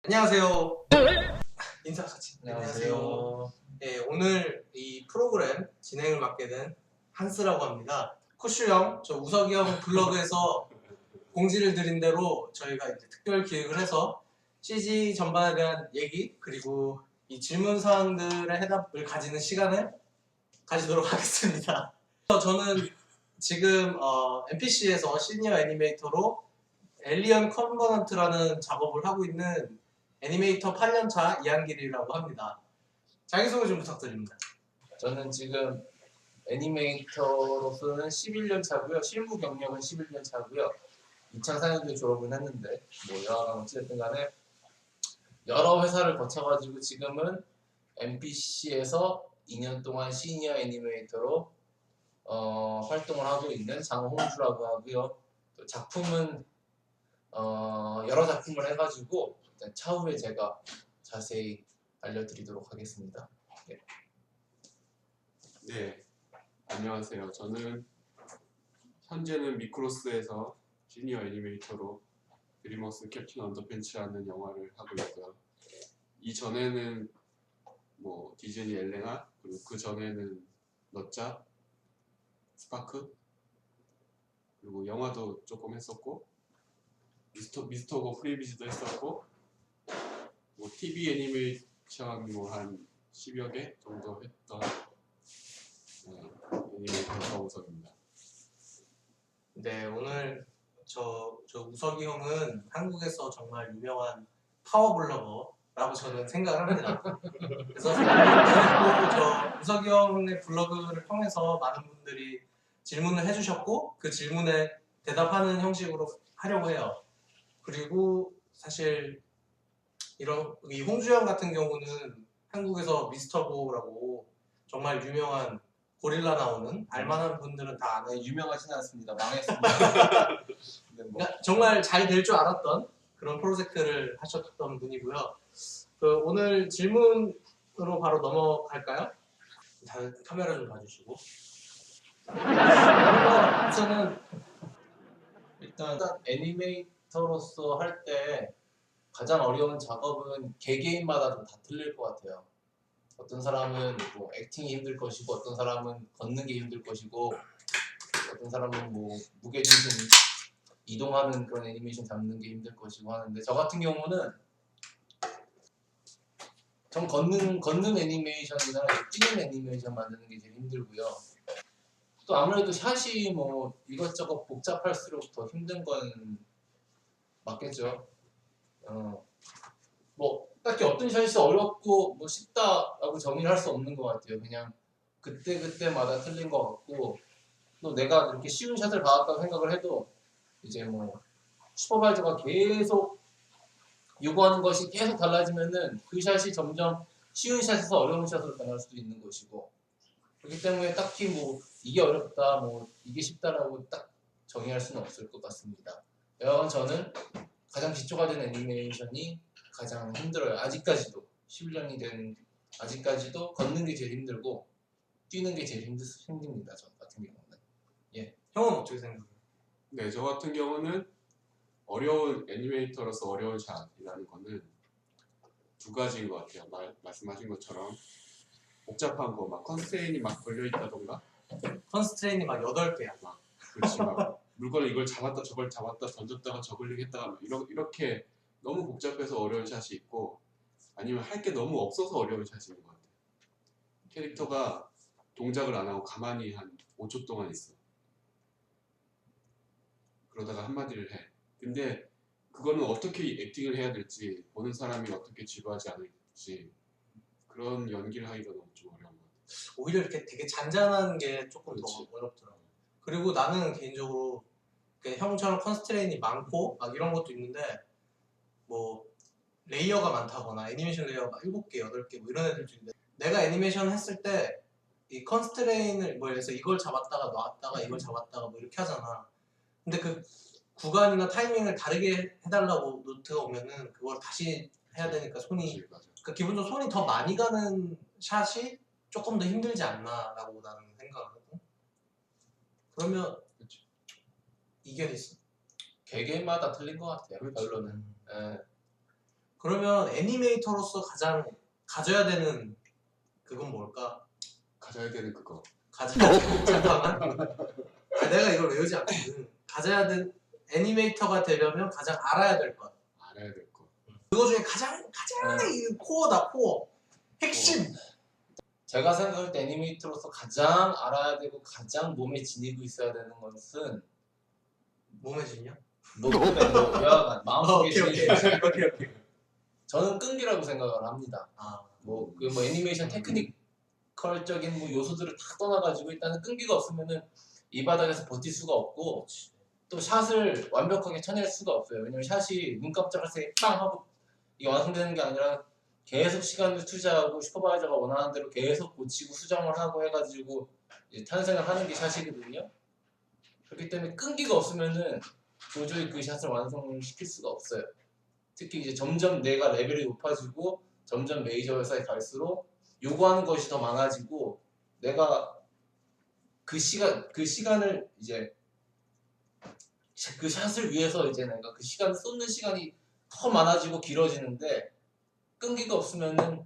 안녕하세요. 인사 같이. 안녕하세요. 네, 오늘 이 프로그램 진행을 맡게 된 한스라고 합니다. 쿠슈 형, 저 우석이 형 블로그에서 공지를 드린 대로 저희가 이제 특별 기획을 해서 CG 전반에 대한 얘기 그리고 이 질문 사항들의 해답을 가지는 시간을 가지도록 하겠습니다. 저는 지금 NPC에서 시니어 애니메이터로 엘리언 컨버넌트라는 작업을 하고 있는 애니메이터 8년차 이한길이라고 합니다. 자기소개 좀 부탁드립니다. 저는 지금 애니메이터로서는 11년 차고요. 실무 경력은 11년 차고요. 2004년도에 졸업은 했는데 여하간 어찌됐든 간에 여러 회사를 거쳐가지고 지금은 MPC에서 2년 동안 시니어 애니메이터로 활동을 하고 있는 장홍주라고 하고요. 또 작품은 여러 작품을 해가지고 일단 차후에 제가 자세히 알려드리도록 하겠습니다. 네, 안녕하세요. 저는 현재는 미크로스에서 시니어 애니메이터로 드리머스 캡틴 언더팬치라는 영화를 하고 있고요. 이전에는 디즈니 엘레나, 그리고 그 전에는 너짜, 스파크, 그리고 영화도 조금 했었고 미스터고 프리비즈도 했었고 TV 애니메이션 한 10여 개 정도 했던 애니메이터 서우석입니다. 네, 오늘 저 우석이 형은 한국에서 정말 유명한 파워 블로거라고 저는 생각을 합니다. 그래서 오늘 저 우석이 형의 블로그를 통해서 많은 분들이 질문을 해주셨고 그 질문에 대답하는 형식으로 하려고 해요. 그리고 사실 이 홍주영 같은 경우는 한국에서 미스터고라고 정말 유명한 고릴라 나오는 알만한 분들은 다 아는 유명하진 않습니다. 망했습니다. 그러니까 정말 잘 될 줄 알았던 그런 프로젝트를 하셨던 분이고요. 오늘 질문으로 바로 넘어갈까요? 다들 카메라 좀 봐주시고. 우선은 일단 애니메이터로서 할 때 가장 어려운 작업은 개개인마다 좀 다 틀릴 것 같아요. 어떤 사람은 액팅이 힘들 것이고, 어떤 사람은 걷는 게 힘들 것이고, 어떤 사람은 무게중심 이동하는 그런 애니메이션 잡는 게 힘들 것이고 하는데, 저 같은 경우는 전 걷는 애니메이션이나 뛰는 애니메이션 만드는 게 제일 힘들고요. 또 아무래도 샷이 이것저것 복잡할수록 더 힘든 건 맞겠죠. 딱히 어떤 샷이 어렵고 쉽다라고 정의를 할 수 없는 것 같아요. 그냥 그때마다 틀린 것 같고, 또 내가 이렇게 쉬운 샷을 받았다고 생각을 해도 이제 슈퍼바이저가 계속 요구하는 것이 계속 달라지면은 그 샷이 점점 쉬운 샷에서 어려운 샷으로 변할 수도 있는 것이고, 그렇기 때문에 딱히 이게 어렵다, 이게 쉽다라고 딱 정의할 수는 없을 것 같습니다. 여하간 저는 가장 기초가 된 애니메이션이 가장 힘들어요. 아직까지도 11년이 된 아직까지도 걷는 게 제일 힘들고 뛰는 게 제일 힘듭니다. 저 같은 경우는. 예. 형은 어떻게 생각해요? 네, 저 같은 경우는 어려운 애니메이터로서 어려운 샷이라는 거는 두 가지인 것 같아요. 말씀하신 것처럼 복잡한 거, 컨스트레인이 걸려있다던가, 컨스트레인이 막 8개야. 그렇지, 물건을 이걸 잡았다 저걸 잡았다 던졌다가 저글링 했다가 이렇게 너무 복잡해서 어려운 샷이 있고, 아니면 할 게 너무 없어서 어려운 샷이 있는 것 같아요. 캐릭터가 동작을 안 하고 가만히 한 5초 동안 있어. 그러다가 한마디를 해. 근데 그거는 어떻게 액팅을 해야 될지, 보는 사람이 어떻게 지루하지 않을지, 그런 연기를 하기가 너무 좀 어려운 것 같아요. 오히려 이렇게 되게 잔잔한 게 조금 그렇지. 더 어렵더라고. 그리고 나는 개인적으로 형처럼 컨스트레인이 많고 막 이런 것도 있는데 레이어가 많다거나 애니메이션 레이어가 7개, 8개 이런 애들도 있는데, 내가 애니메이션 했을 때 이 컨스트레인을 예를 들어서 이걸 잡았다가 놨다가 이걸 잡았다가 이렇게 하잖아. 근데 그 구간이나 타이밍을 다르게 해달라고 노트가 오면은 그걸 다시 해야 되니까 손이, 그러니까 기본적으로 손이 더 많이 가는 샷이 조금 더 힘들지 않나라고 나는 생각을 하거든. 그러면 이견이 있어. 개개인마다 틀린 것 같아요. 그렇지. 결론은. 예. 그러면 애니메이터로서 가장 가져야 되는 그건 뭘까? 가져야 되는 그거. 잠깐만. 내가 이걸 외우지 않거든. 가져야 되는 애니메이터가 되려면 가장 알아야 될 것. 알아야 될 거. 그거 중에 가장 이 코어다 코어. 핵심. 제가 생각할 때 애니메이터로서 가장 알아야 되고 가장 몸에 지니고 있어야 되는 것은 몸에 지냐? 여하간 마음속에 오케이. 지니고 저는 끈기라고 생각을 합니다. 아, 뭐 애니메이션 테크니컬적인 뭐 요소들을 다 떠나가지고 일단은 끈기가 없으면은 이 바닥에서 버틸 수가 없고 또 샷을 완벽하게 쳐낼 수가 없어요. 왜냐면 샷이 눈 깜짝할 새 빵 하고 이게 완성되는 게 아니라 계속 시간을 투자하고 슈퍼바이저가 원하는 대로 계속 고치고 수정을 하고 해가지고 이제 탄생을 하는 게 샷이거든요. 그렇기 때문에 끈기가 없으면은 도저히 그 샷을 완성을 시킬 수가 없어요. 특히 이제 점점 내가 레벨이 높아지고 점점 메이저 회사에 갈수록 요구하는 것이 더 많아지고 내가 그 시간을 이제 그 샷을 위해서 이제 내가 그 시간을 쏟는 시간이 더 많아지고 길어지는데 끈기가 없으면은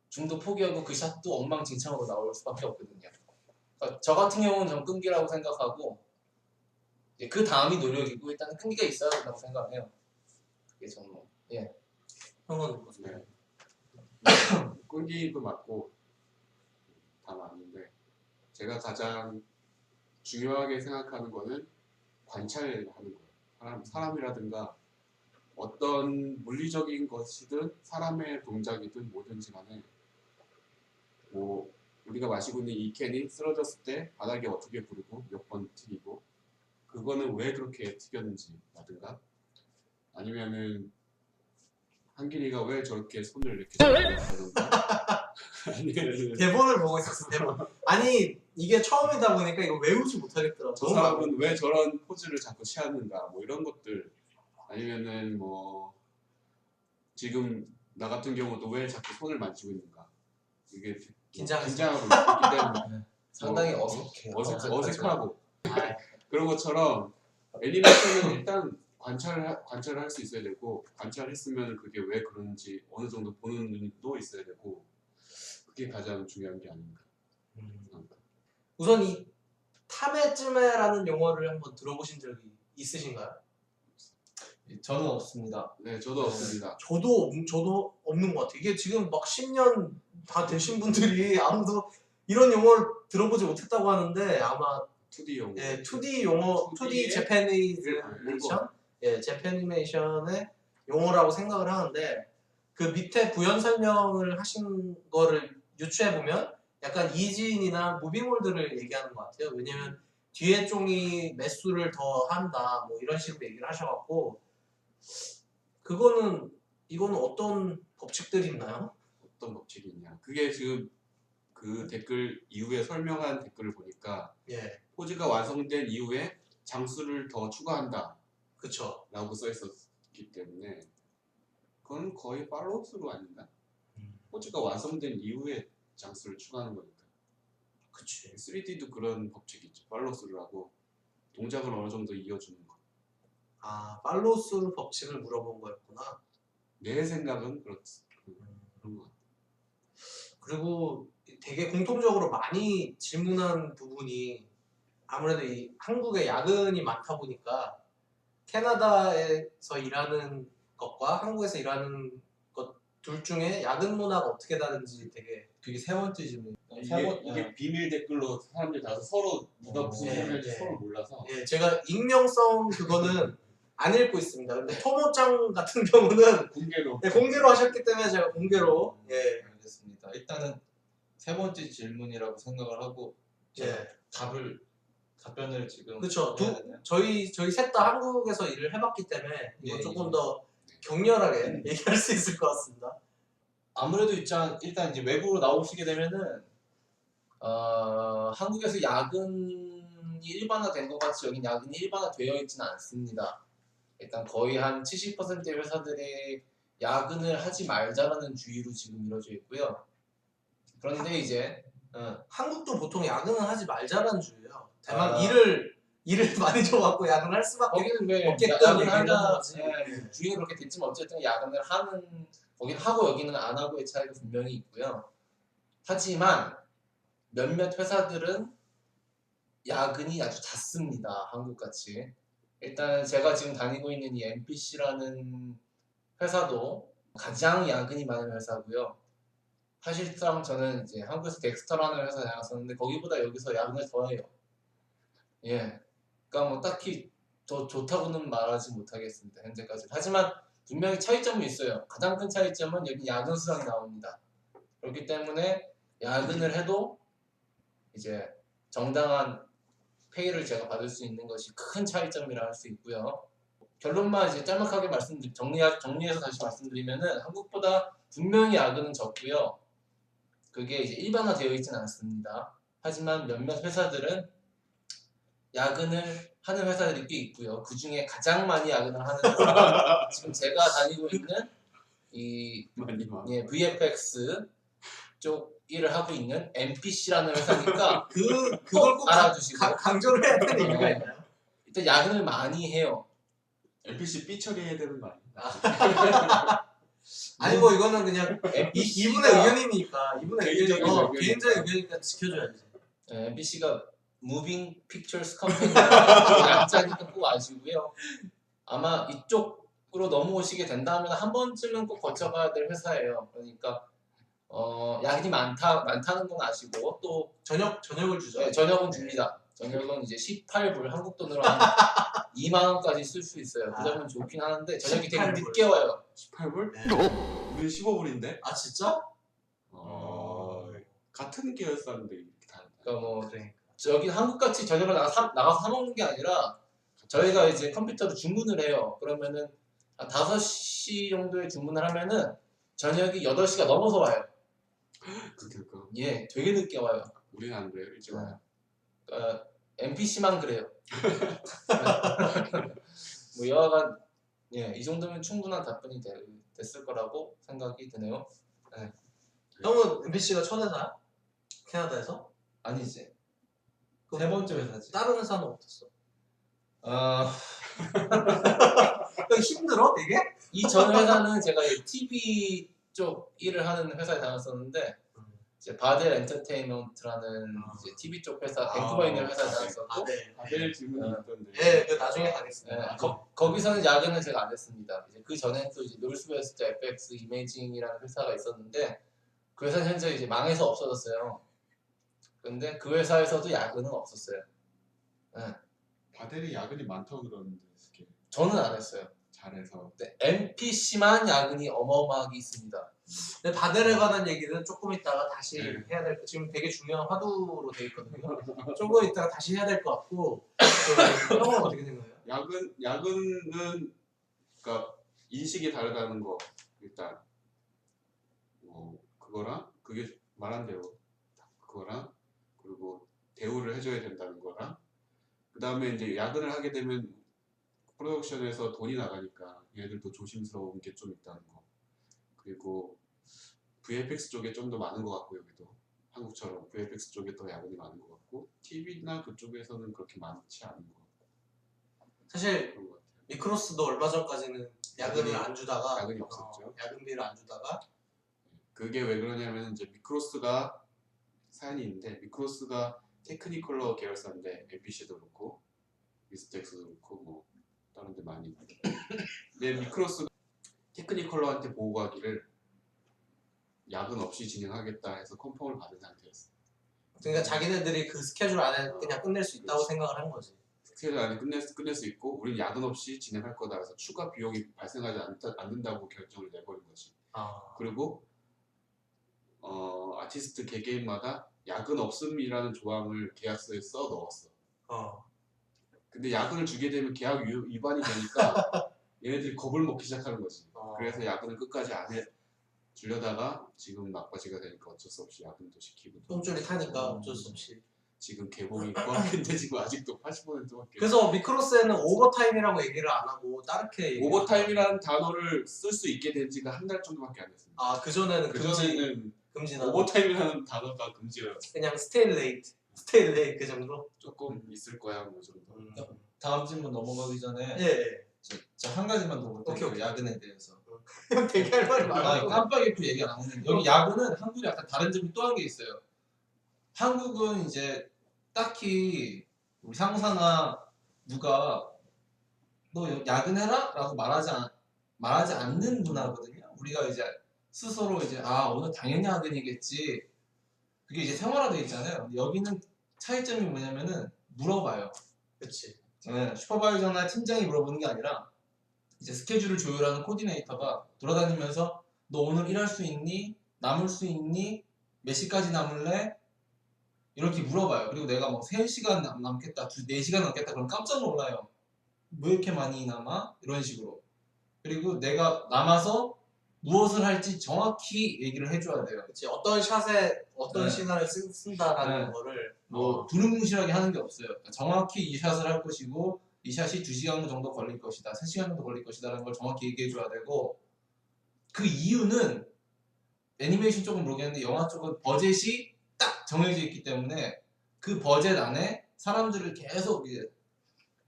중도 포기하고 그 샷도 엉망진창으로 나올 수밖에 없거든요. 그러니까 저 같은 경우는 전 끈기라고 생각하고 이제 그 다음이 노력이고 일단은 끈기가 있어야 된다고 생각해요. 그게 저는 형은 네. 끈기도 맞고 다 맞는데 제가 가장 중요하게 생각하는 거는 관찰하는 거예요. 사람이라든가 어떤 물리적인 것이든 사람의 동작이든 뭐든지 간에 뭐 우리가 마시고 있는 이 캔이 쓰러졌을 때 바닥에 어떻게 구르고 몇 번 튀기고 그거는 왜 그렇게 튀겼는지라든가 아니면은 한길이가 왜 저렇게 손을 이렇게 잡고 있다든가 아니면은 대본을 보고 있었어 대본. 아니 이게 처음이다 보니까 이거 외우지 못하겠더라고. 저 사람은 왜 저런 포즈를 자꾸 취하는가 뭐 이런 것들 아니면은 뭐 지금 나 같은 경우도 왜 자꾸 손을 만지고 있는가 이게 긴장해서. 긴장하고 있기 때문에 상당히 뭐, 어색해요. 어색하고 그런 것처럼 애니메이션은 일단 관찰을 할 수 있어야 되고 관찰했으면 그게 왜 그런지 어느 정도 보는 눈도 있어야 되고 그게 가장 중요한 게 아닌가 생각합니다. 우선 이 탐에쯤에라는 용어를 한번 들어보신 적이 있으신가요? 저는 없습니다. 네 저도 없습니다. 저도 없는 것 같아요. 이게 지금 막 10년 다 되신 분들이 아무도 이런 용어를 들어보지 못했다고 하는데 아마 2D 용어 예, 2D 용어, 2D 재패니메이션, 일본. 예, 재패니메이션의 용어라고 생각을 하는데 그 밑에 부연 설명을 하신 거를 유추해 보면 약간 이진이나 무빙홀드를 얘기하는 것 같아요. 왜냐면 뒤에 종이 매수를 더 한다, 뭐 이런 식으로 얘기를 하셔갖고 이거는 어떤 법칙들이 있나요? 어떤 법칙이 있냐 그게 지금 그 댓글 이후에 설명한 댓글을 보니까 예, 포즈가 완성된 이후에 장수를 더 추가한다 그쵸. 라고 써 있었기 때문에 그건 거의 팔로우스루 아닌가? 포즈가 완성된 이후에 장수를 추가하는 거니까 그치. 3D도 그런 법칙이 있죠. 팔로우스루라고 동작을 어느 정도 이어주는 거. 아, 팔로우스루 법칙을 물어본 거였구나. 내 생각은 그런 것 같아. 그리고 되게 공통적으로 많이 질문한 부분이 아무래도 이 한국에 야근이 많다 보니까 캐나다에서 일하는 것과 한국에서 일하는 것 둘 중에 야근 문화가 어떻게 다른지 되게 그게 세 번째 질문. 이게 비밀 댓글로 사람들이 다 서로 누가 무슨 네, 소리인지 네. 서로 몰라서 예, 제가 익명성 그거는 안 읽고 있습니다. 근데 토모짱 같은 경우는 공개로 네, 공개로 하셨기 때문에 제가 공개로 예, 알겠습니다. 일단은 세 번째 질문이라고 생각을 하고 제가 예. 답변을 지금 그렇죠. 해야 되나요? 저희 셋 다 한국에서 일을 해봤기 때문에 이거 예, 조금 예. 더 격렬하게 얘기할 수 있을 것 같습니다. 아무래도 일단 이제 외국으로 나오시게 되면은 한국에서 야근이 일반화된 것 같이 여긴 야근이 일반화되어 있지는 않습니다. 일단 거의 한 70%의 회사들이 야근을 하지 말자라는 주의로 지금 이루어져 있고요. 그런데 이제 한국도 보통 야근은 하지 말자라는 주의예요. 다만 아. 일을 많이 줘갖고 야근을 할 수밖에. 거기는 왜 없겠다, 야근을 얘기를 하는 한다 거지. 주인이 그렇게 됐지만 어쨌든 야근을 하는 거긴 하고 여기는 안 하고의 차이가 분명히 있고요. 하지만 몇몇 회사들은 야근이 아주 잦습니다. 한국같이. 일단 제가 지금 다니고 있는 이 MPC라는 회사도 가장 야근이 많은 회사고요. 사실상 저는 이제 한국에서 덱스터라는 회사 다녔었는데 거기보다 여기서 야근을 더 해요. 예. 그러니까 뭐 딱히 더 좋다고는 말하지 못하겠습니다. 현재까지. 하지만 분명히 차이점이 있어요. 가장 큰 차이점은 여기 야근 수당이 나옵니다. 그렇기 때문에 야근을 해도 이제 정당한 페이를 제가 받을 수 있는 것이 큰 차이점이라 할 수 있고요. 결론만 이제 짤막하게 정리해서 다시 말씀드리면은 한국보다 분명히 야근은 적고요. 그게 이제 일반화되어 있지는 않습니다. 하지만 몇몇 회사들은 야근을 하는 회사들이 꽤 있고요. 그 중에 가장 많이 야근을 하는 회사가 지금 제가 다니고 있는 이 예, VFX 쪽 일을 하고 있는 MPC라는 회사니까 그걸 꼭 꼭 알아두시고 강조를 해야 되는 이유가 네. 있나요? 일단 야근을 많이 해요. NPC 삐 처리해야 되는 거 아니야? 아니 뭐 이거는 그냥 이분의 의견이니까 이분의 개인적인 의견이고 의견이니까. 개인적인 의견이니까 지켜줘야지. MPC가 Moving Pictures Company라는 약자니까 꼭 아시고요. 아마 이쪽으로 넘어오시게 된다면 한 번쯤은 꼭 거쳐가야 될 회사예요. 그러니까 야근이 많다는 건 아시고 또 저녁을 주죠. 네, 저녁은 줍니다. 저녁은 이제 18불 한국 돈으로 한 2만 원까지 쓸 수 있어요. 그 점은 좋긴 하는데 저녁이 되게 18불. 늦게 와요. 18불? 네. 우리 15불인데? 아 진짜? 같은 계열사인데 이렇게 다르다. 그러니까 뭐 그래. 저기 한국같이 저녁을 나가서 사 먹는 게 아니라 저희가 이제 컴퓨터로 주문을 해요. 그러면은 한 5시 정도에 주문을 하면은 저녁이 8시가 넘어서 와요. 그러니까 예, 되게 늦게 와요. 우리는 안 그래요. 일찍 네. 와요. NPC만 그래요. 뭐 여하간 예, 이 정도면 충분한 답변이 됐을 거라고 생각이 드네요. 형은 MBC가 첫 회사야? 캐나다에서? 아니지. 그 세 번째 회사지. 다른 회사는 어땠어? 아, 형 힘들어 되게? 이 전 회사는 제가 TV 쪽 일을 하는 회사에 다녔었는데 이제 바델 엔터테인먼트라는 이제 TV 쪽 회사 밴쿠버에 있는 회사에 다녔었고 네. 다들 질문이 있던데. 네, 그 나중에 가겠습니다. 예, 거기서는 야근을 제가 안 했습니다. 이제 그 전에 또 이제 노스웨스트 FX 이메이징이라는 회사가 있었는데 그 회사는 현재 이제 망해서 없어졌어요. 근데 그 회사에서도 야근은 없었어요. 바델이 야근이 많다고 그러는데 이렇게 저는 안 했어요. 잘해서. 네, NPC만 야근이 어마어마하게 있습니다. 근데 바델에 관한 얘기는 조금 있다가 다시 네. 해야 될 거. 지금 되게 중요한 화두로 돼 있거든요. 조금 있다가 다시 해야 될 것 같고. 형은 어떻게 생각해요? 야근은 그러니까 인식이 다르다는 거 일단 그거랑 그게 말한 대로 그거랑 그리고 대우를 해줘야 된다는 거랑 그 다음에 이제 야근을 하게 되면 프로덕션에서 돈이 나가니까 얘들도 조심스러운 게 좀 있다는 거. 그리고 VFX 쪽에 좀 더 많은 것 같고 여기도 한국처럼 VFX 쪽에 더 야근이 많은 것 같고 TV나 그쪽에서는 그렇게 많지 않은 것 같고 사실 그런 것 같아요. 미크로스도 얼마 전까지는 야근을 안 주다가 야근이 없었죠. 야근비를 안 주다가 그게 왜 그러냐면 이제 미크로스가 사연이 있는데 미크로스가 테크니컬러 계열사인데 MPC도 그렇고 미스텍스도 그렇고 뭐 다른 데 많이 있는데 근데 미크로스가 테크니컬러한테 보고하기를 야근 없이 진행하겠다 해서 컨펌을 받은 상태였어. 그러니까 자기네들이 그 스케줄 안에 그냥 끝낼 수 있다고 그렇지. 생각을 한 거지. 스케줄 안에 끝낼 수 있고 우리는 야근 없이 진행할 거다 해서 추가 비용이 발생하지 않는다고 결정을 내버린 거지. 그리고 아티스트 개개인마다 야근 없음이라는 조항을 계약서에 써 넣었어. 근데 야근을 주게 되면 계약 위반이 되니까 얘네들이 겁을 먹기 시작하는 거지. 그래서 야근을 끝까지 안 해 주려다가 지금 막바지가 되니까 어쩔 수 없이 야근도 시키고 똥줄이 타니까 어쩔 수 없이. 지금 개봉이 코앞인데 지금 아직도 80%밖에 그래서 미크로스에는 오버타임이라고 얘기를 안 하고 다르게 얘기를 오버타임이라는 단어를 쓸 수 있게 된 지가 한 달 정도밖에 안 됐습니다. 그전에는 그전에는 금지나 오버타임이라는 단어가 금지였어. 그냥 스테이 레이트 스테이 레이 그 정도? 조금 있을 거야 뭐 정도. 다음 질문 넘어가기 전에 예, 예. 저 한 가지만 더 오케이, 볼게요. 오케이. 야근에 대해서. 형 되게 할 말이 많아. 깜빡이 또 얘기 안 했는데 여기 야구는 한국이 약간 다른 점이 또 한 게 있어요. 한국은 이제 딱히 우리 상사나 누가 너 야근해라? 라고 말하지 않는 문화거든요. 우리가 이제 스스로 이제 오늘 당연히 야근이겠지. 그게 이제 생활화돼 있잖아요. 근데 여기는 차이점이 뭐냐면은 물어봐요. 그치. 네, 슈퍼바이저나 팀장이 물어보는 게 아니라 이제 스케줄을 조율하는 코디네이터가 돌아다니면서 너 오늘 일할 수 있니? 남을 수 있니? 몇 시까지 남을래? 이렇게 물어봐요. 그리고 내가 뭐 3시간 남겠다, 4시간 남겠다 그럼 깜짝 놀라요. 왜 이렇게 많이 남아? 이런 식으로. 그리고 내가 남아서 무엇을 할지 정확히 얘기를 해줘야 돼요. 그치. 어떤 샷에 어떤 네. 시간을 쓴다라는 네. 거를 뭐 두루뭉실하게 하는 게 없어요. 그러니까 정확히 이 샷을 할 것이고 이 샷이 2시간 정도 걸릴 것이다, 3시간 정도 걸릴 것이다 라는 걸 정확히 얘기해줘야 되고 그 이유는 애니메이션 쪽은 모르겠는데 영화 쪽은 버젯이 딱 정해져 있기 때문에 그 버젯 안에 사람들을 계속 이제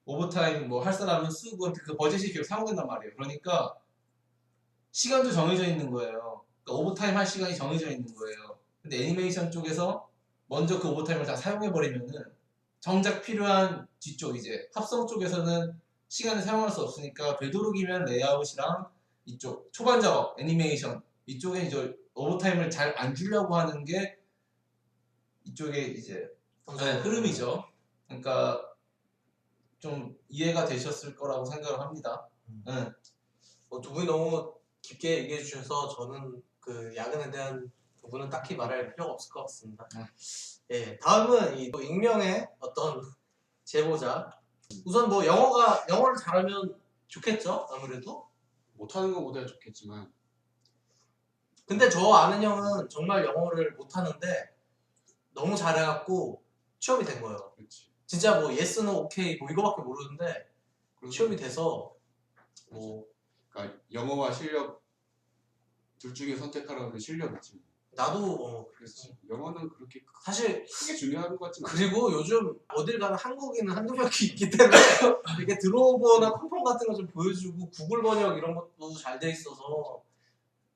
오버타임 뭐 할 사람은 쓰고 그 버젯이 계속 사용된단 말이에요. 그러니까 시간도 정해져 있는 거예요. 그러니까 오버타임 할 시간이 정해져 있는 거예요. 근데 애니메이션 쪽에서 먼저 그 오버타임을 다 사용해버리면은 정작 필요한 뒤쪽 이제 합성 쪽에서는 시간을 사용할 수 없으니까 되도록이면 레이아웃이랑 이쪽 초반 작업 애니메이션 이쪽에 이제 오버타임을 잘 안 주려고 하는 게 이쪽에 이제 흐름이죠. 그러니까 좀 이해가 되셨을 거라고 생각을 합니다. 네. 두 분이 너무 깊게 얘기해 주셔서 저는 그 야근에 대한 부분은 딱히 말할 필요가 없을 것 같습니다. 예, 다음은 이 익명의 어떤 제보자. 우선 뭐 영어를 잘하면 좋겠죠, 아무래도. 못하는 것보다 좋겠지만 근데 저 아는 형은 정말 영어를 못하는데 너무 잘해갖고 취업이 된 거예요. 그렇지. 진짜 뭐 yes, no, okay 뭐 이거밖에 모르는데 그래서 취업이 돼서 뭐 그러니까 영어와 실력 둘 중에 선택하라면 실력이지. 나도 그렇지. 영어는 그렇게 사실 크게 중요한 것 같진 않아. 그리고 요즘 어딜 가면 한국인은 한두 명이 있기 때문에 이렇게 드로버나 컴펌 같은 거 좀 보여주고 구글 번역 이런 것도 잘 돼 있어서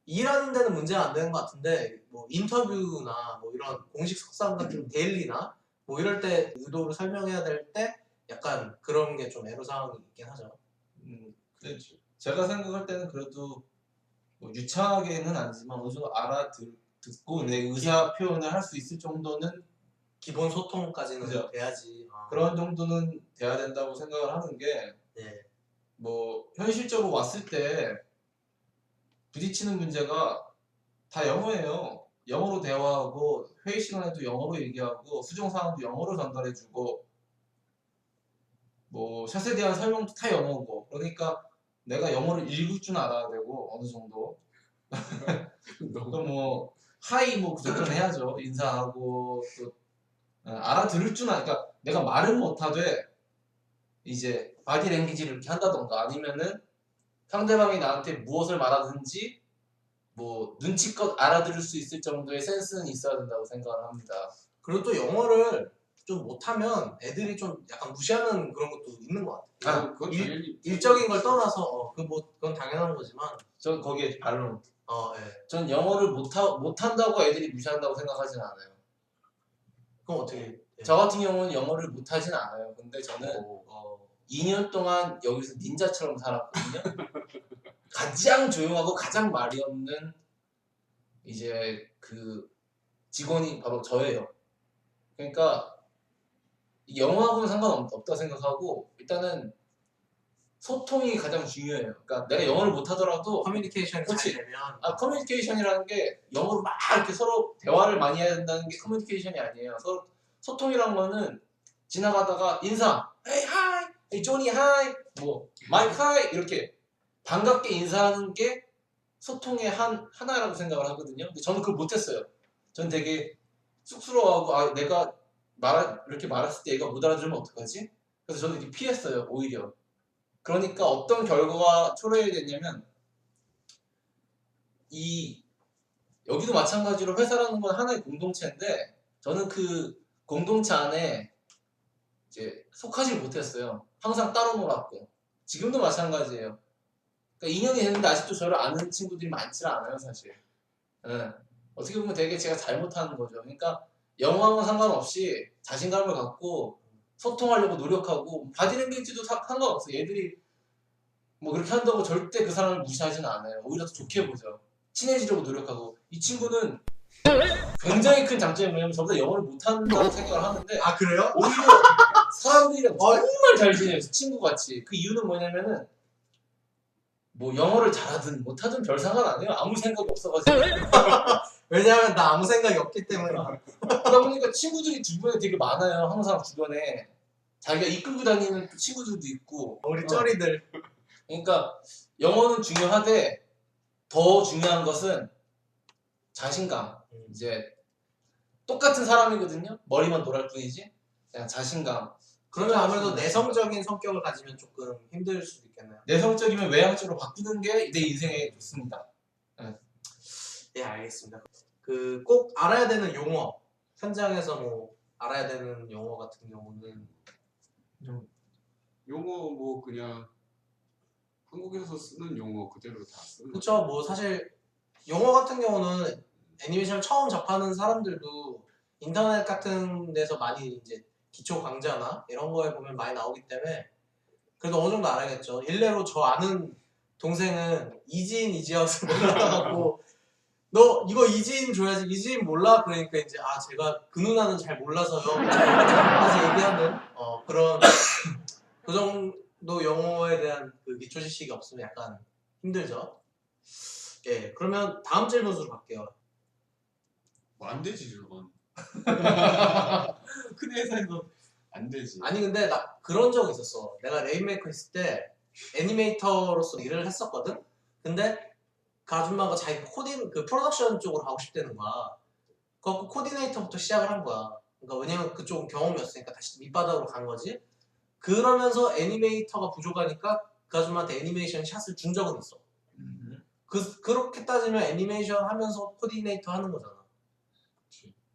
일하는 데는 문제가 안 되는 것 같은데 뭐 인터뷰나 뭐 이런 공식 석상 같은 데일리나 뭐 이럴 때 의도를 설명해야 될 때 약간 그런 게 좀 애로사항이 있긴 하죠. 그렇지. 제가 생각할 때는 그래도 뭐 유창하게는 아니지만 어느 정도 알아듣고 내 의사 표현을 할 수 있을 정도는 기본 소통까지는 그죠. 돼야지. 그런 정도는 돼야 된다고 생각을 하는 게 네. 뭐 현실적으로 왔을 때 부딪히는 문제가 다 영어예요. 영어로 대화하고 회의 시간에도 영어로 얘기하고 수정 사항도 영어로 전달해주고 뭐 샷에 대한 설명도 다 영어고 그러니까 내가 영어를 읽을 줄 알아야 되고 어느 정도 너무 또 뭐 하이 뭐 그 정도는 해야죠. 인사하고 또 알아들을 줄 그러니까 내가 말은 못하되 이제 바디 랭귀지를 이렇게 한다던가 아니면은 상대방이 나한테 무엇을 말하든지 뭐 눈치껏 알아들을 수 있을 정도의 센스는 있어야 된다고 생각을 합니다. 그리고 또 영어를 좀 못하면 애들이 좀 약간 무시하는 그런 것도 있는 것 같아요. 그건 당연히 일적인 걸 떠나서 그건 당연한 거지만 전 거기에 반론. 예. 전 영어를 못한다고 애들이 무시한다고 생각하진 않아요. 그럼 어떻게? 예. 저 같은 경우는 영어를 못하진 않아요. 근데 저는 2년 동안 여기서 닌자처럼 살았거든요. 가장 조용하고 가장 말이 없는 이제 그 직원이 바로 저예요. 그러니까 영어하고는 상관없다 생각하고 일단은 소통이 가장 중요해요. 그러니까 내가 영어를 못하더라도 커뮤니케이션이 잘 그렇지. 되면 커뮤니케이션이라는 게 영어로 막 이렇게 서로 대화를 많이 해야 된다는 게 커뮤니케이션이 아니에요. 서로 소통이란 거는 지나가다가 인사, 헤이 하이, 헤이 조니 하이, 뭐 마이크 하이 이렇게 반갑게 인사하는 게 소통의 하나라고 생각을 하거든요. 근데 저는 그걸 못했어요. 전 되게 쑥스러워하고 내가 이렇게 말했을 때 얘가 못 알아들으면 어떡하지? 그래서 저는 이렇게 피했어요. 오히려. 그러니까 어떤 결과가 초래됐냐면 여기도 마찬가지로 회사라는 건 하나의 공동체인데 저는 그 공동체 안에 이제 속하지 못했어요. 항상 따로 놀았고 지금도 마찬가지예요. 그러니까 2년이 됐는데 아직도 저를 아는 친구들이 많지 않아요, 사실. 예. 어떻게 보면 되게 제가 잘못하는 거죠. 그러니까 영어하고 상관없이 자신감을 갖고 소통하려고 노력하고 바디랭귀지도 상관없어. 얘들이 뭐 그렇게 한다고 절대 그 사람을 무시하지는 않아요. 오히려 더 좋게 보죠. 친해지려고 노력하고 이 친구는 굉장히 큰 장점이 뭐냐면 저보다 영어를 못한다고 생각을 하는데 아 그래요? 오히려 사람들이랑 정말 잘 지내요. 친구같이. 그 이유는 뭐냐면은 뭐 영어를 잘하든 못하든 별 상관 안 해요. 아무 생각이 없어가지고. 왜냐하면 나 아무 생각이 없기 때문에. 그러다 보니까 친구들이 주변에 되게 많아요. 항상 주변에 자기가 이끌고 다니는 또 친구들도 있고. 우리 쩌리들. 그러니까 영어는 중요하되 더 중요한 것은 자신감. 이제 똑같은 사람이거든요. 머리만 노랄 뿐이지. 그냥 자신감. 그러면 아무래도 내성적인 성격을 가지면 조금 힘들 수도 있겠네요. 내성적이면 외향적으로 바꾸는 게 내 인생에 좋습니다. 예, 알겠습니다. 그 꼭 알아야 되는 용어, 현장에서 뭐 알아야 되는 용어 같은 경우는 용어 뭐 그냥 한국에서 쓰는 용어 그대로 다 쓰는 그렇죠. 뭐 사실 용어 같은 경우는 애니메이션을 처음 접하는 사람들도 인터넷 같은 데서 많이 이제 기초 강좌나 이런 거에 보면 많이 나오기 때문에 그래도 어느 정도 알아야겠죠. 일례로 저 아는 동생은 이지인 이지아웃을 몰라가고 너 이거 이지인 줘야지 이지인 몰라? 그러니까 이제 아 제가 그 누나는 잘 몰라서요 다시 얘기하는 그런 그 정도 영어에 대한 그 기초 지식이 없으면 약간 힘들죠. 예, 그러면 다음 질문으로 갈게요. 뭐안 되지 그건. 큰 회사에서 안 되지. 아니 근데 나 그런 적 있었어. 내가 레인메이커 있을 때 애니메이터로서 일을 했었거든. 근데 그 아줌마가 자기 그 프로덕션 쪽으로 가고 싶다는 거야. 그래갖고 코디네이터부터 시작을 한 거야. 그러니까 왜냐면 그쪽은 경험이 없으니까 다시 밑바닥으로 간 거지. 그러면서 애니메이터가 부족하니까 그 아줌마한테 애니메이션 샷을 준 적은 있어. 그렇게 따지면 애니메이션 하면서 코디네이터 하는 거잖아.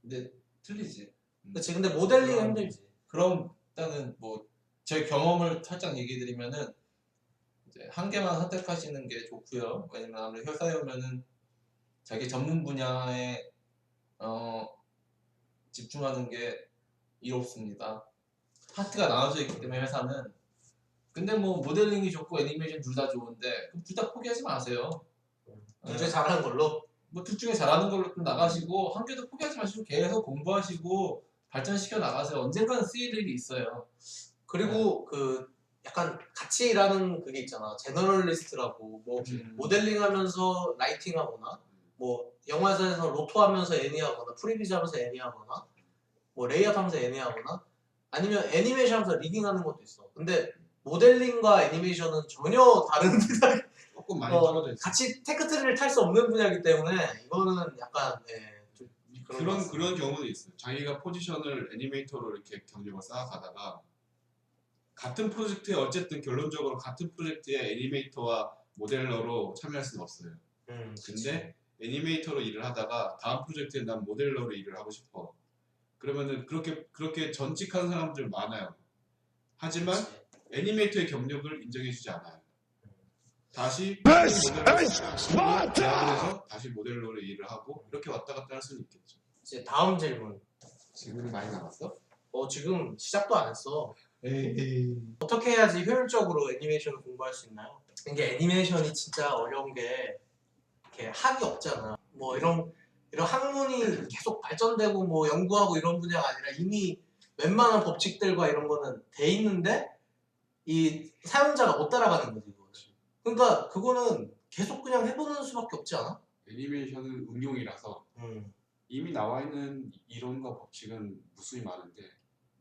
근데 틀리지. 그치. 근데 모델링은 힘들지. 그럼 일단은 뭐 제 경험을 살짝 얘기해드리면은 이제 한 개만 선택하시는 게 좋고요. 왜냐면 아무래도 회사에 오면은 자기 전문 분야에 집중하는 게 이롭습니다. 파트가 나눠져 있기 때문에 회사는. 근데 뭐 모델링이 좋고 애니메이션 둘 다 좋은데 그럼 둘 다 포기하지 마세요. 둘째 잘하는 걸로. 뭐 둘 중에 잘하는 걸로 좀 나가시고 한 개도 포기하지 마시고 계속 공부하시고 발전시켜 나가세요. 언젠가는 쓰일 일이 있어요. 그리고 그 약간 같이 일하는 그게 있잖아. 제너럴리스트라고 뭐 모델링 하면서 라이팅 하거나 뭐 영화에서 로토 하면서 애니 하거나 프리비즈 하면서 애니 하거나 뭐 레이아웃 하면서 애니 하거나 아니면 애니메이션 하면서 리깅 하는 것도 있어. 근데 모델링과 애니메이션은 전혀 다른 분야 조금 많이 떨어져 있어. 같이 테크트리를 탈 수 없는 분야이기 때문에 이거는 약간 좀 그런 경우는 있어요. 자기가 포지션을 애니메이터로 이렇게 경력을 쌓아가다가 같은 프로젝트에 어쨌든 결론적으로 같은 프로젝트에 애니메이터와 모델러로 참여할 수는 없어요. 근데 애니메이터로 일을 하다가 다음 프로젝트에 난 모델러로 일을 하고 싶어. 그러면은 그렇게 전직한 사람들 많아요. 하지만 애니메이터의 경력을 인정해주지 않아요. 다시 모델로 대학원에서 다시 모델로를 일을 하고 이렇게 왔다 갔다 할 수는 있겠죠. 이제 다음 질문. 질문이 많이 남았어? 지금 시작도 안 했어. 에이. 어떻게 해야지 효율적으로 애니메이션을 공부할 수 있나요? 이게 애니메이션이 진짜 어려운 게 이렇게 학이 없잖아. 뭐 이런 학문이 계속 발전되고 뭐 연구하고 이런 분야가 아니라 이미 웬만한 법칙들과 이런 거는 돼 있는데 이 사용자가 못 따라가는 거지. 그러니까 그거는 계속 그냥 해보는 수밖에 없지 않아? 애니메이션은 응용이라서 이미 나와 있는 이론과 법칙은 무수히 많은데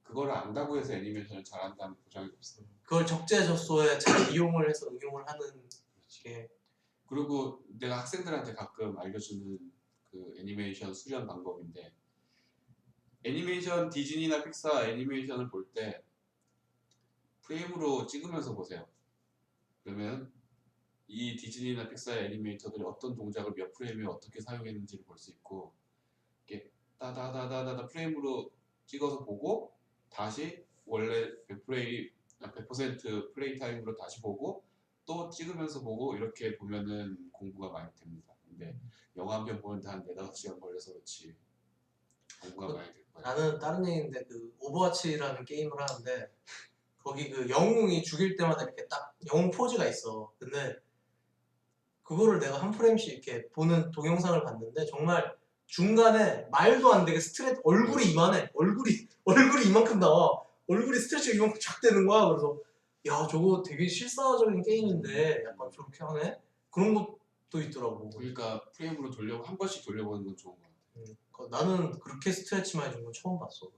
그거를 안다고 해서 애니메이션을 잘한다는 보장이 없어요. 그걸 적재적소에 잘 이용을 해서 응용을 하는 게. 그리고 내가 학생들한테 가끔 알려주는 그 애니메이션 수련 방법인데 애니메이션 디즈니나 픽사 애니메이션을 볼 때 프레임으로 찍으면서 보세요. 그러면 이 디즈니나 픽사의 애니메이터들이 어떤 동작을 몇 프레임에 어떻게 사용했는지를 볼 수 있고 이렇게 따다다다다다 프레임으로 찍어서 보고 다시 원래 100% 플레이 타임으로 다시 보고 또 찍으면서 보고 이렇게 보면은 공부가 많이 됩니다. 근데 영화 한 편 보는데 한 4-5시간 걸려서 그렇지 공부가 많이 될 거예요. 나는 다른 얘기인데 그 오버워치라는 게임을 하는데 거기 그 영웅이 죽일 때마다 이렇게 딱 영웅 포즈가 있어. 근데 그거를 내가 한 프레임씩 이렇게 보는 동영상을 봤는데 정말 중간에 말도 안 되게 스트레치 얼굴이 이만해. 얼굴이 이만큼 나와. 얼굴이 스트레치가 이만큼 쫙 되는 거야. 그래서 야 저거 되게 실사적인 게임인데 약간 저렇게 하네. 그런 것도 있더라고. 그러니까 프레임으로 한 번씩 돌려보는 건 좋은 것 같아요. 나는 그렇게 스트레치 많이 준 건 처음 봤어.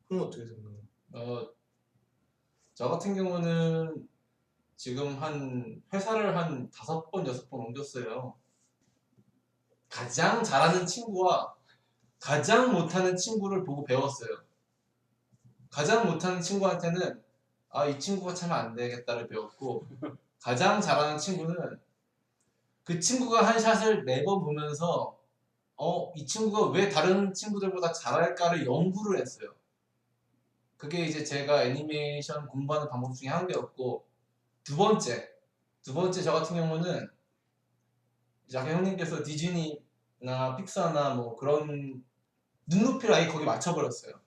그런 거 어떻게 생각해? 저 같은 경우는 지금 회사를 한 5번, 6번 옮겼어요. 가장 잘하는 친구와 가장 못하는 친구를 보고 배웠어요. 가장 못하는 친구한테는 이 친구가 참 안 되겠다를 배웠고, 가장 잘하는 친구는 그 친구가 한 샷을 매번 보면서 이 친구가 왜 다른 친구들보다 잘할까를 연구를 했어요. 그게 이제 제가 애니메이션 공부하는 방법 중에 한 개였고, 두 번째 저 같은 경우는 이제 아까 형님께서 디즈니나 픽사나 뭐 그런 눈높이를 아예 거기 맞춰버렸어요.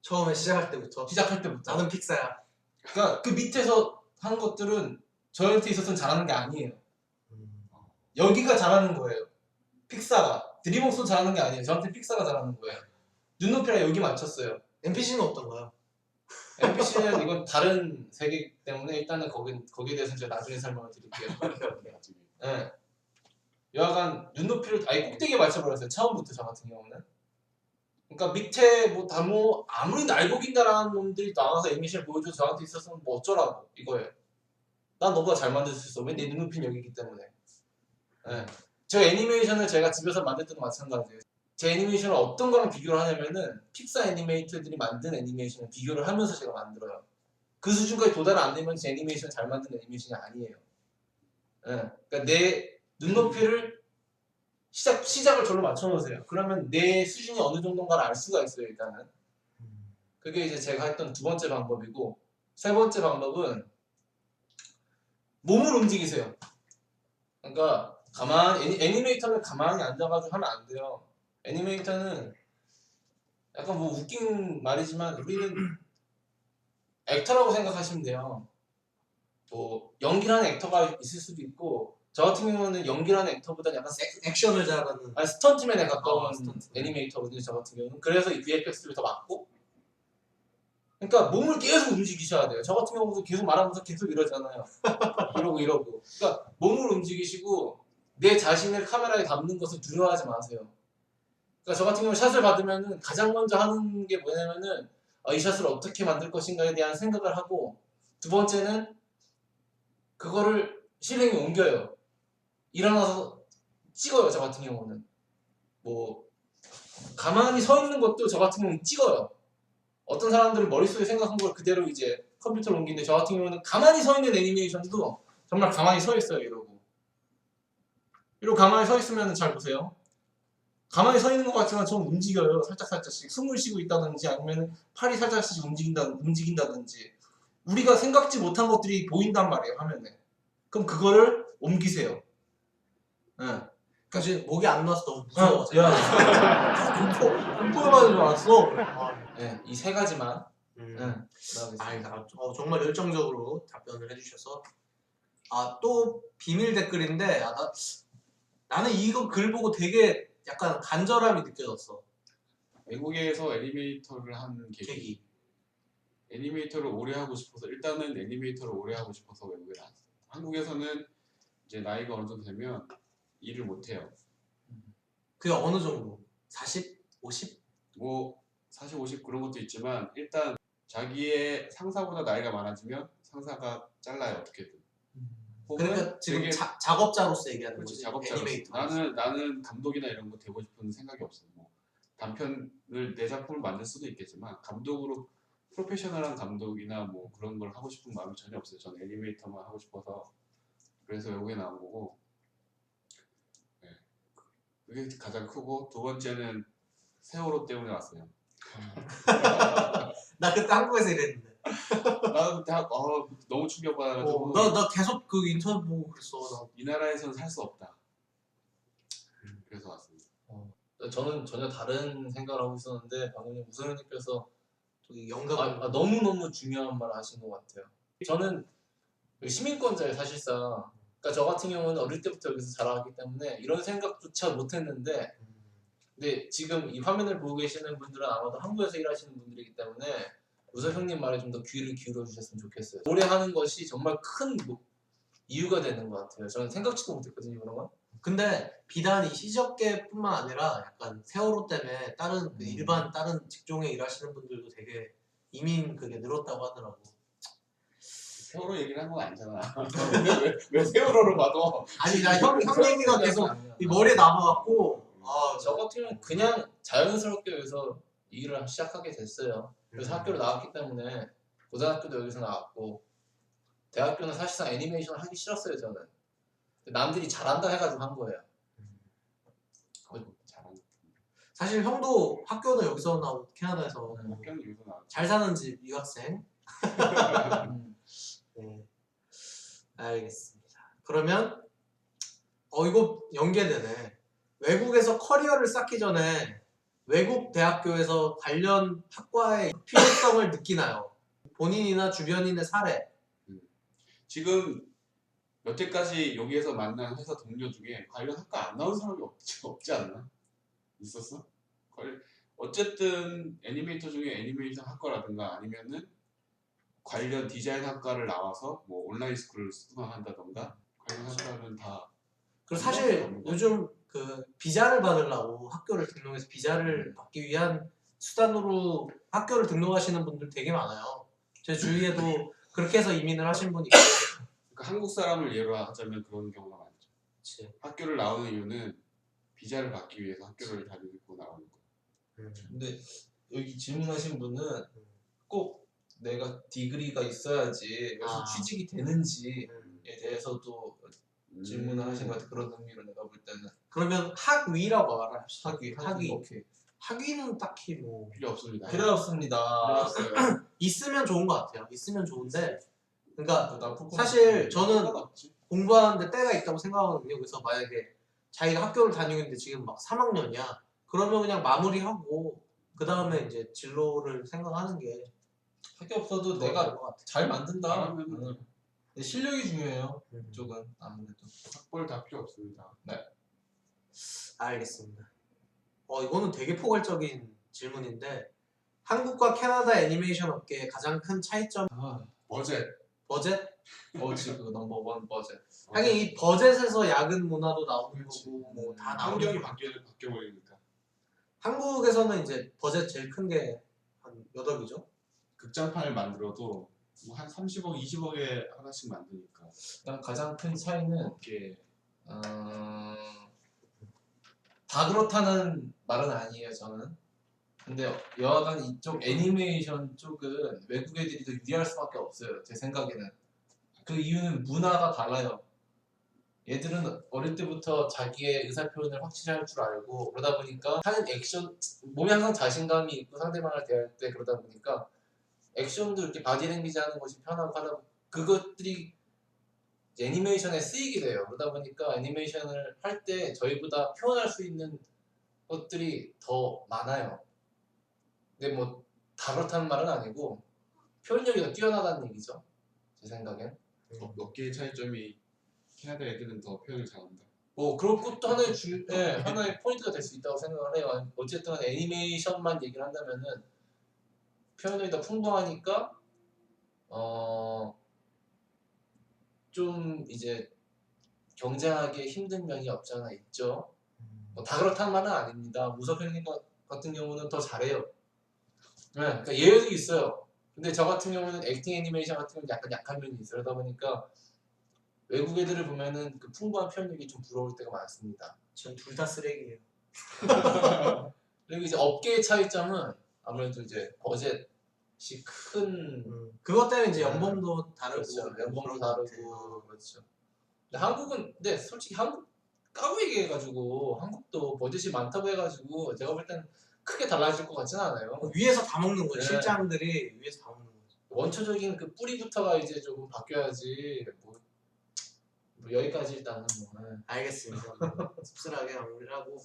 처음에 시작할 때부터 시작할 때부터. 나는 픽사야. 그러니까 그 밑에서 하는 것들은 저한테 있어서는 잘하는 게 아니에요. 여기가 잘하는 거예요. 픽사가. 드림웍스도 잘하는 게 아니에요. 저한테 픽사가 잘하는 거예요. 눈높이랑 여기 맞췄어요. NPC는 어떤가요? NPC는 이건 다른 세계이기 때문에 일단은 거기에 대해서는 제가 나중에 설명을 드릴게요. 나중에. 네. 여하간 눈높이를 아예 꼭대기에 맞춰버렸어요. 처음부터 저 같은 경우는. 그러니까 밑에 아무리 날고긴다라는 놈들이 나와서 애니메이션을 보여줘도 저한테 있어서는 뭐 어쩌라고 이거예요. 난 너보다 잘 만들 수 있어. 왜 내 눈높이는 여기기 때문에. 네. 저 애니메이션을 제가 집에서 만들 때도 마찬가지예요. 제 애니메이션을 어떤 거랑 비교를 하냐면은 픽사 애니메이터들이 만든 애니메이션을 비교를 하면서 제가 만들어요. 그 수준까지 도달 안 되면 제 애니메이션 잘 만든 애니메이션이 아니에요. 네. 그러니까 내 눈높이를 시작을 절로 맞춰놓으세요. 그러면 내 수준이 어느 정도인가를 알 수가 있어요. 일단은. 그게 이제 제가 했던 두 번째 방법이고, 세 번째 방법은 몸을 움직이세요. 그러니까 애니메이터는 가만히 앉아가지고 하면 안 돼요. 애니메이터는 약간 뭐 웃긴 말이지만 우리는 액터라고 생각하시면 돼요. 뭐 연기라는 액터가 있을 수도 있고, 저 같은 경우는 연기라는 액터보다는 약간 액션을 잘하는. 스턴트맨에 가까운 스턴트맨. 애니메이터거든요. 저 같은 경우는. 그래서 이 VFX를 더 맞고, 그러니까 몸을 계속 움직이셔야 돼요. 저 같은 경우도 계속 말하면서 계속 이러잖아요. 이러고. 그러니까 몸을 움직이시고 내 자신을 카메라에 담는 것을 두려워하지 마세요. 그러니까 저 같은 경우 샷을 받으면은 가장 먼저 하는 게 뭐냐면은 이 샷을 어떻게 만들 것인가에 대한 생각을 하고, 두 번째는 그거를 실행에 옮겨요. 일어나서 찍어요. 저 같은 경우는 뭐 가만히 서 있는 것도 저 같은 경우는 찍어요. 어떤 사람들은 머릿속에 생각한 걸 그대로 이제 컴퓨터로 옮기는데, 저 같은 경우는 가만히 서 있는 애니메이션도 정말 가만히 서 있어요. 이러고 가만히 서 있으면 잘 보세요. 가만히 서 있는 것 같지만 좀 움직여요. 살짝씩 숨을 쉬고 있다든지 아니면 팔이 살짝씩 움직인다든지 우리가 생각지 못한 것들이 보인단 말이에요. 화면에. 그럼 그거를 옮기세요. 네. 사실 목이 안 나서 너무 무서워. 야. 공포에 맞은 줄 알았어. 네, 이 세 가지만. 나가겠습니다. 정말 열정적으로 답변을 해주셔서. 또 비밀 댓글인데 나는 이거 글 보고 되게 약간 간절함이 느껴졌어. 외국에서 애니메이터를 한 계기. 애니메이터를 오래 하고 싶어서, 일단은 애니메이터를 오래 하고 싶어서 외국에 나왔어요. 한국에서는 이제 나이가 어느 정도 되면 일을 못 해요. 그게 어느 정도? 40? 50? 뭐 40, 50 그런 것도 있지만 일단 자기의 상사보다 나이가 많아지면 상사가 잘라요, 어떻게든. 혹은 그러니까 지금 되게 작업자로서 얘기하는 그렇지, 거지. 작업자로서. 애니메이터. 나는 감독이나 이런 거 되고 싶은 생각이 없어요. 뭐 단편을 내 작품을 만들 수도 있겠지만 감독으로 프로페셔널한 감독이나 뭐 그런 걸 하고 싶은 마음이 전혀 없어요. 저는 애니메이터만 하고 싶어서 그래서 외국에 나온 거고. 네. 그게 가장 크고, 두 번째는 세월호 때문에 왔어요. 나 그때 한국에서 일했는데. 나도 그때 너무 충격받아가지고 나 계속 그 인터뷰 보고 그랬어. 나. 이 나라에서는 살 수 없다. 그래서 왔습니다. 저는 전혀 다른 생각을 하고 있었는데 방금 우선님께서 저기 영감. 너무너무 중요한 말을 하신 것 같아요. 저는 시민권자예요 사실상. 그러니까 저 같은 경우는 어릴 때부터 여기서 자라왔기 때문에 이런 생각조차 못했는데 근데 지금 이 화면을 보고 계시는 분들은 아마도 한국에서 일하시는 분들이기 때문에 우석 형님 말에 좀 더 귀를 기울여 주셨으면 좋겠어요. 오래 하는 것이 정말 큰 이유가 되는 것 같아요. 저는 생각지도 못했거든요 그런 건. 근데 비단 이 시적계뿐만 아니라 약간 세월호 때문에 다른 그 일반 다른 직종에 일하시는 분들도 되게 이민 그게 늘었다고 하더라고. 세월호 얘기를 한 건 아니잖아. 왜 세월호로 봐도 아니 나 형 얘기가 계속 이 머리에 남아갖고 저 같은 경우는 그냥 자연스럽게 여기서 이 일을 시작하게 됐어요. 그래서 학교를 나왔기 때문에 고등학교도 여기서 나왔고 대학교는 사실상 애니메이션을 하기 싫었어요 저는. 남들이 잘한다 해가지고 한 거예요. 잘한다. 사실 형도 학교는 여기서 나오고 캐나다에서 학교는 여기서 나왔죠. 잘 사는 집 유학생. 네, 알겠습니다. 그러면 이거 연계되네. 외국에서 커리어를 쌓기 전에 외국 대학교에서 관련 학과의 필요성을 느끼나요? 본인이나 주변인의 사례. 지금 여태까지 여기에서 만난 회사 동료 중에 관련 학과 안 나온 사람이 없지 않나? 있었어? 어쨌든 애니메이터 중에 애니메이션 학과라든가 아니면은 관련 디자인 학과를 나와서 뭐 온라인 스쿨을 수강한다던가 관련 학과는 다. 그리고 사실 요즘 그 비자를 받으려고 학교를 등록해서 비자를 받기 위한 수단으로 학교를 등록하시는 분들 되게 많아요. 제 주위에도 그렇게 해서 이민을 하신 분이 있고. 그러니까 한국 사람을 예로 하자면 그런 경우가 많죠. 그치. 학교를 나오는 이유는 비자를 받기 위해서 학교를 다니고 나오는 거. 근데 여기 질문하신 분은 꼭 내가 디그리가 있어야지 여기서 취직이 되는지에 대해서도 질문을 하신 것 같아요. 그런 의미로 내가 볼 때는. 그러면 학위라고 말합시다. 학위. 오케이. 학위는 딱히 뭐 필요 없습니다. 필요 없습니다. 있으면 좋은 것 같아요. 있으면 좋은데, 그러니까 나쁠 건 사실 저는 없지. 공부하는데 때가 있다고 생각하거든요. 그래서 만약에 자기가 학교를 다니고 있는데 지금 막 3학년이야. 그러면 그냥 마무리하고 그 다음에 이제 진로를 생각하는 게 학교 없어도 더 내가 나을 것 같아요. 잘 만든다. 잘하면 근데 실력이 중요해요. 이쪽은 아무래도. 학벌 다 필요 없습니다. 알겠습니다. 이거는 되게 포괄적인 질문인데 한국과 캐나다 애니메이션 업계의 가장 큰 차이점 버젯. 버젯? 지금 넘버원 버젯. 하긴 이 버젯에서 야근 문화도 나오는 그렇지. 거고 뭐 다 나오는 환경이 거. 바뀌어버리니까. 한국에서는 이제 버젯 제일 큰 게 한 몇 억이죠? 극장판을 만들어도 뭐 한 30억, 20억에 하나씩 만드니까. 일단 가장 큰 차이는 이게 다 그렇다는 말은 아니에요 저는. 근데 여하간 이쪽 애니메이션 쪽은 외국 애들이 더 유리할 수밖에 없어요 제 생각에는. 그 이유는 문화가 달라요. 얘들은 어릴 때부터 자기의 의사 표현을 확실히 할 줄 알고 그러다 보니까 하는 액션 몸에 항상 자신감이 있고 상대방을 대할 때 그러다 보니까 액션도 이렇게 바디랭귀지 하는 것이 편하고 하다 보니까 그것들이 애니메이션에 쓰이게 돼요. 그러다 보니까 애니메이션을 할 때 저희보다 표현할 수 있는 것들이 더 많아요. 근데 뭐 다 그렇다는 말은 아니고 표현력이 더 뛰어나다는 얘기죠. 제 생각엔. 업계의 차이점이 캐나다 애들은 더 표현을 잘한다. 그런 것도 하나의 포인트가 될 수 있다고 생각을 해요. 어쨌든 애니메이션만 얘기를 한다면은 표현력이 더 풍부하니까 좀 이제 경쟁하기 힘든 면이 없지 않아 있죠. 다 그렇다는 말은 아닙니다. 무섭 형님 같은 경우는 더 잘해요. 네, 그러니까 예외도 있어요. 근데 저 같은 경우는 액팅 애니메이션 같은 경우는 약간 약한 면이 있어요. 그러다 보니까 외국 애들을 보면은 그 풍부한 표현력이 좀 부러울 때가 많습니다. 전 둘 다 쓰레기예요. 그리고 이제 업계의 차이점은 아무래도 이제 버젯이 큰 그것 때문에 이제 연봉도 다르고 그렇죠. 연봉도 그런 것 다르고 같아요. 그렇죠. 근데 한국은 근데 솔직히 한국 까고 얘기해가지고 한국도 버젯이 많다고 해가지고 제가 볼 때는 크게 달라질 것 같진 않아요. 위에서 다 먹는 거지. 네. 실장들이 위에서 다 먹는 거지. 원초적인 그 뿌리부터가 이제 조금 바뀌어야지 뭐 여기까지 일단은 뭐 알겠습니다. 뭐 씁쓸하게 마무리를 하고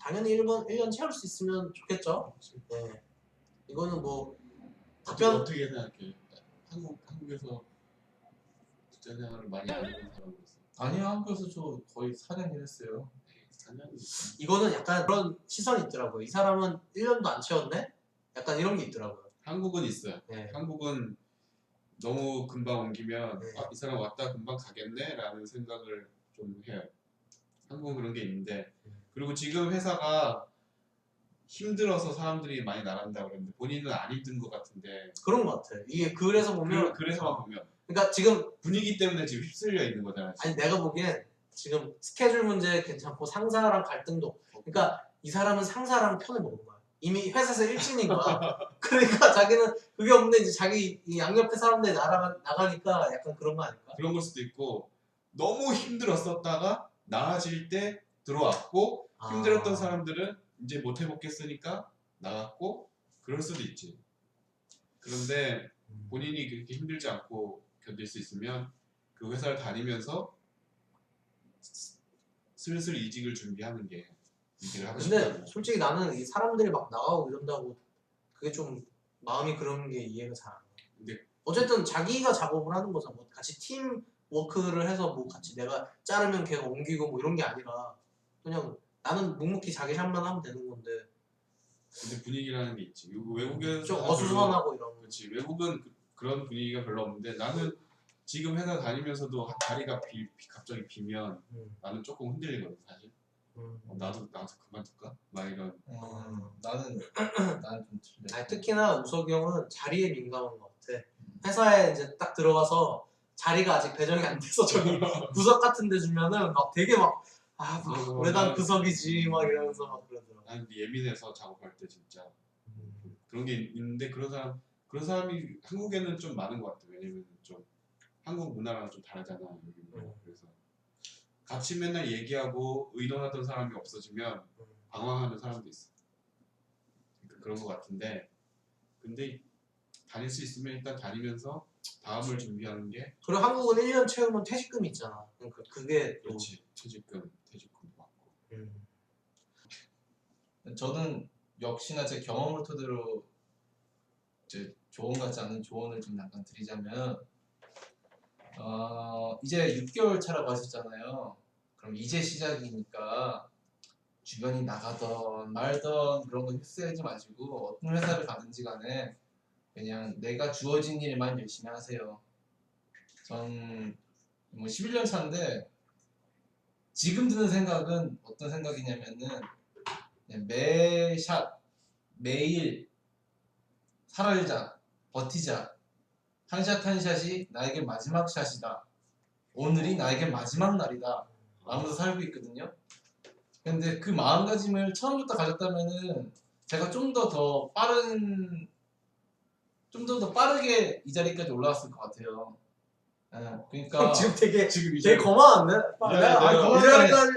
당연히 1년 채울 수 있으면 좋겠죠. 네. 이거는 뭐 답변 어떻게 생각해? 한국에서 직장 생활을 많이 안 하는 사람으로서 아니요, 한국에서 저 거의 4년 일했어요. 4년 이거는 약간 그런 시선이 있더라고요. 이 사람은 1년도 안 채웠네? 약간 이런 게 있더라고요. 한국은 있어요. 네. 한국은 너무 금방 옮기면 네. 이 사람 왔다 금방 가겠네라는 생각을 좀 해요. 한국은 그런 게 있는데 그리고 지금 회사가 힘들어서 사람들이 많이 나간다 그러는데 본인은 안 힘든 것 같은데 그런 것 같아요. 이게 그래서 보면 그래서만 보면 그러니까 지금 분위기 때문에 지금 휩쓸려 있는 거잖아요. 아니 내가 보기엔 지금 스케줄 문제 괜찮고 상사랑 갈등도 없고 그러니까 이 사람은 상사랑 편을 먹은 거야. 이미 회사에서 일진인 거야. 그러니까 자기는 그게 없는데 이제 자기 이 양옆에 사람들이 나가니까 약간 그런 거 아닐까? 그런 걸 수도 있고 너무 힘들었었다가 나아질 때 들어왔고 힘들었던 사람들은 이제 못 해먹겠으니까 나갔고 그럴 수도 있지. 그런데 본인이 그렇게 힘들지 않고 견딜 수 있으면 그 회사를 다니면서 슬슬 이직을 준비하는 게 이직을 하고 근데 싶다고. 솔직히 나는 이 사람들이 막 나가고 이런다고 그게 좀 마음이 그런 게 이해가 잘 안 가. 근데 어쨌든 자기가 작업을 하는 거잖아. 뭐 같이 팀 워크를 해서 뭐 같이 내가 자르면 걔가 옮기고 뭐 이런 게 아니라 그냥 나는 묵묵히 자기 샷만 하면 되는 건데 근데 분위기라는 게 있지. 외국에서 좀 어수선하고 이런 거. 그렇지. 외국은 그런 분위기가 별로 없는데 나는 지금 회사 다니면서도 자리가 갑자기 비면 나는 조금 흔들리거든 사실. 나도 그만둘까? 막 이런. 나는 좀 틀려. 아니, 특히나 우석이 형은 자리에 민감한 것 같아. 회사에 이제 딱 들어가서 자리가 아직 배정이 안 돼서 저기 구석 같은 데 주면은 막 되게 막 왜 난 구석이지 막 이러면서 막 그러더라고. 난 예민해서 작업할 때 진짜 그런 게 있는데 그런 사람이 한국에는 좀 많은 것 같아. 왜냐면 좀 한국 문화랑 좀 다르잖아 여기는. 그래서 같이 맨날 얘기하고 의논하던 사람이 없어지면 방황하는 사람도 있어. 그런 것 같은데 근데 다닐 수 있으면 일단 다니면서 다음을 준비하는 게 그리고 한국은 1년 채우면 퇴직금이 있잖아. 그러니까 그게 또 그렇지. 퇴직금 받고. 저는 역시나 제 경험을 토대로 이제 조언 같지 않은 조언을 좀 약간 드리자면 이제 6개월 차라고 하셨잖아요. 그럼 이제 시작이니까 주변이 나가던 말던 그런 거 휩쓸지 마시고 어떤 회사를 가든지 간에 그냥 내가 주어진 일만 열심히 하세요. 전 뭐 11년 차인데 지금 드는 생각은 어떤 생각이냐면은 그냥 매샷 매일 살아자 버티자 한 샷 한 샷이 나에게 마지막 샷이다. 오늘이 나에게 마지막 날이다. 라면서 살고 있거든요. 근데 그 마음가짐을 처음부터 가졌다면은 제가 좀 더 빠르게 이 자리까지 올라왔을 것 같아요. 그러니까 지금 되게 지금 되게 거만한데? 이 자리까지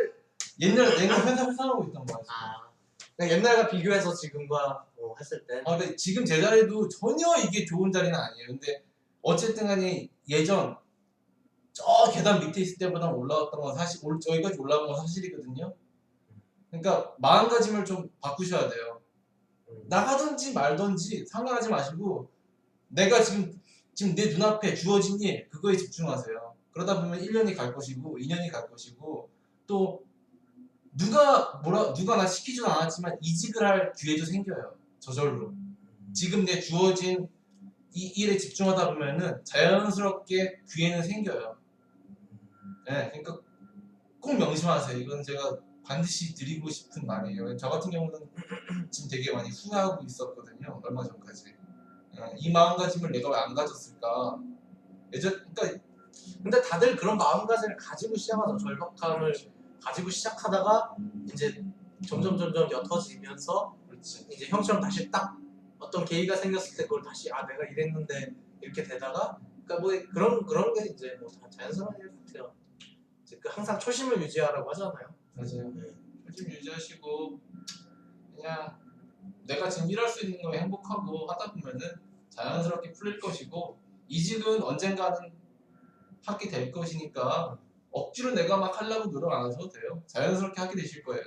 옛날에 내가 회사 회사하고 있던 거야. 그냥 옛날과 비교해서 지금과 뭐 했을 때 근데 지금 제 자리도 전혀 이게 좋은 자리는 아니에요. 근데 어쨌든 간에 예전 저 계단 밑에 있을 때보다 올라왔던 건 사실 여기까지 올라간 건 사실이거든요. 그러니까 마음가짐을 좀 바꾸셔야 돼요. 나가든지 말든지 상관하지 마시고 내가 지금 내 눈앞에 주어진 일 그거에 집중하세요. 그러다 보면 1년이 갈 것이고 2년이 갈 것이고 또 누가 나 시키지도 않았지만 이직을 할 기회도 생겨요. 저절로. 지금 내 주어진 이 일에 집중하다 보면은 자연스럽게 기회는 생겨요. 네, 그러니까 꼭 명심하세요. 이건 제가 반드시 드리고 싶은 말이에요. 저 같은 경우는 지금 되게 많이 후회하고 있었거든요. 얼마 전까지. 이 마음가짐을 내가 왜 안 가졌을까? 그러니까 근데 다들 그런 마음가짐을 가지고 시작하죠. 절박함을 가지고 시작하다가 이제 점점 옅어지면서 그렇지. 이제 형처럼 다시 딱 어떤 계기가 생겼을 때 그걸 다시 내가 이랬는데 이렇게 되다가 그러니까 뭐 그런 게 이제 뭐 다 자연스러운 일 같아요. 이제 그 항상 초심을 유지하라고 하잖아요. 맞아요. 네. 좀 유지하시고 그냥 내가 지금 일할 수 있는 거에 행복하고 하다 보면은 자연스럽게 풀릴 것이고 이직은 언젠가는 하게 될 것이니까 억지로 내가 막 하려고 노력 안 하셔도 돼요. 자연스럽게 하게 되실 거예요.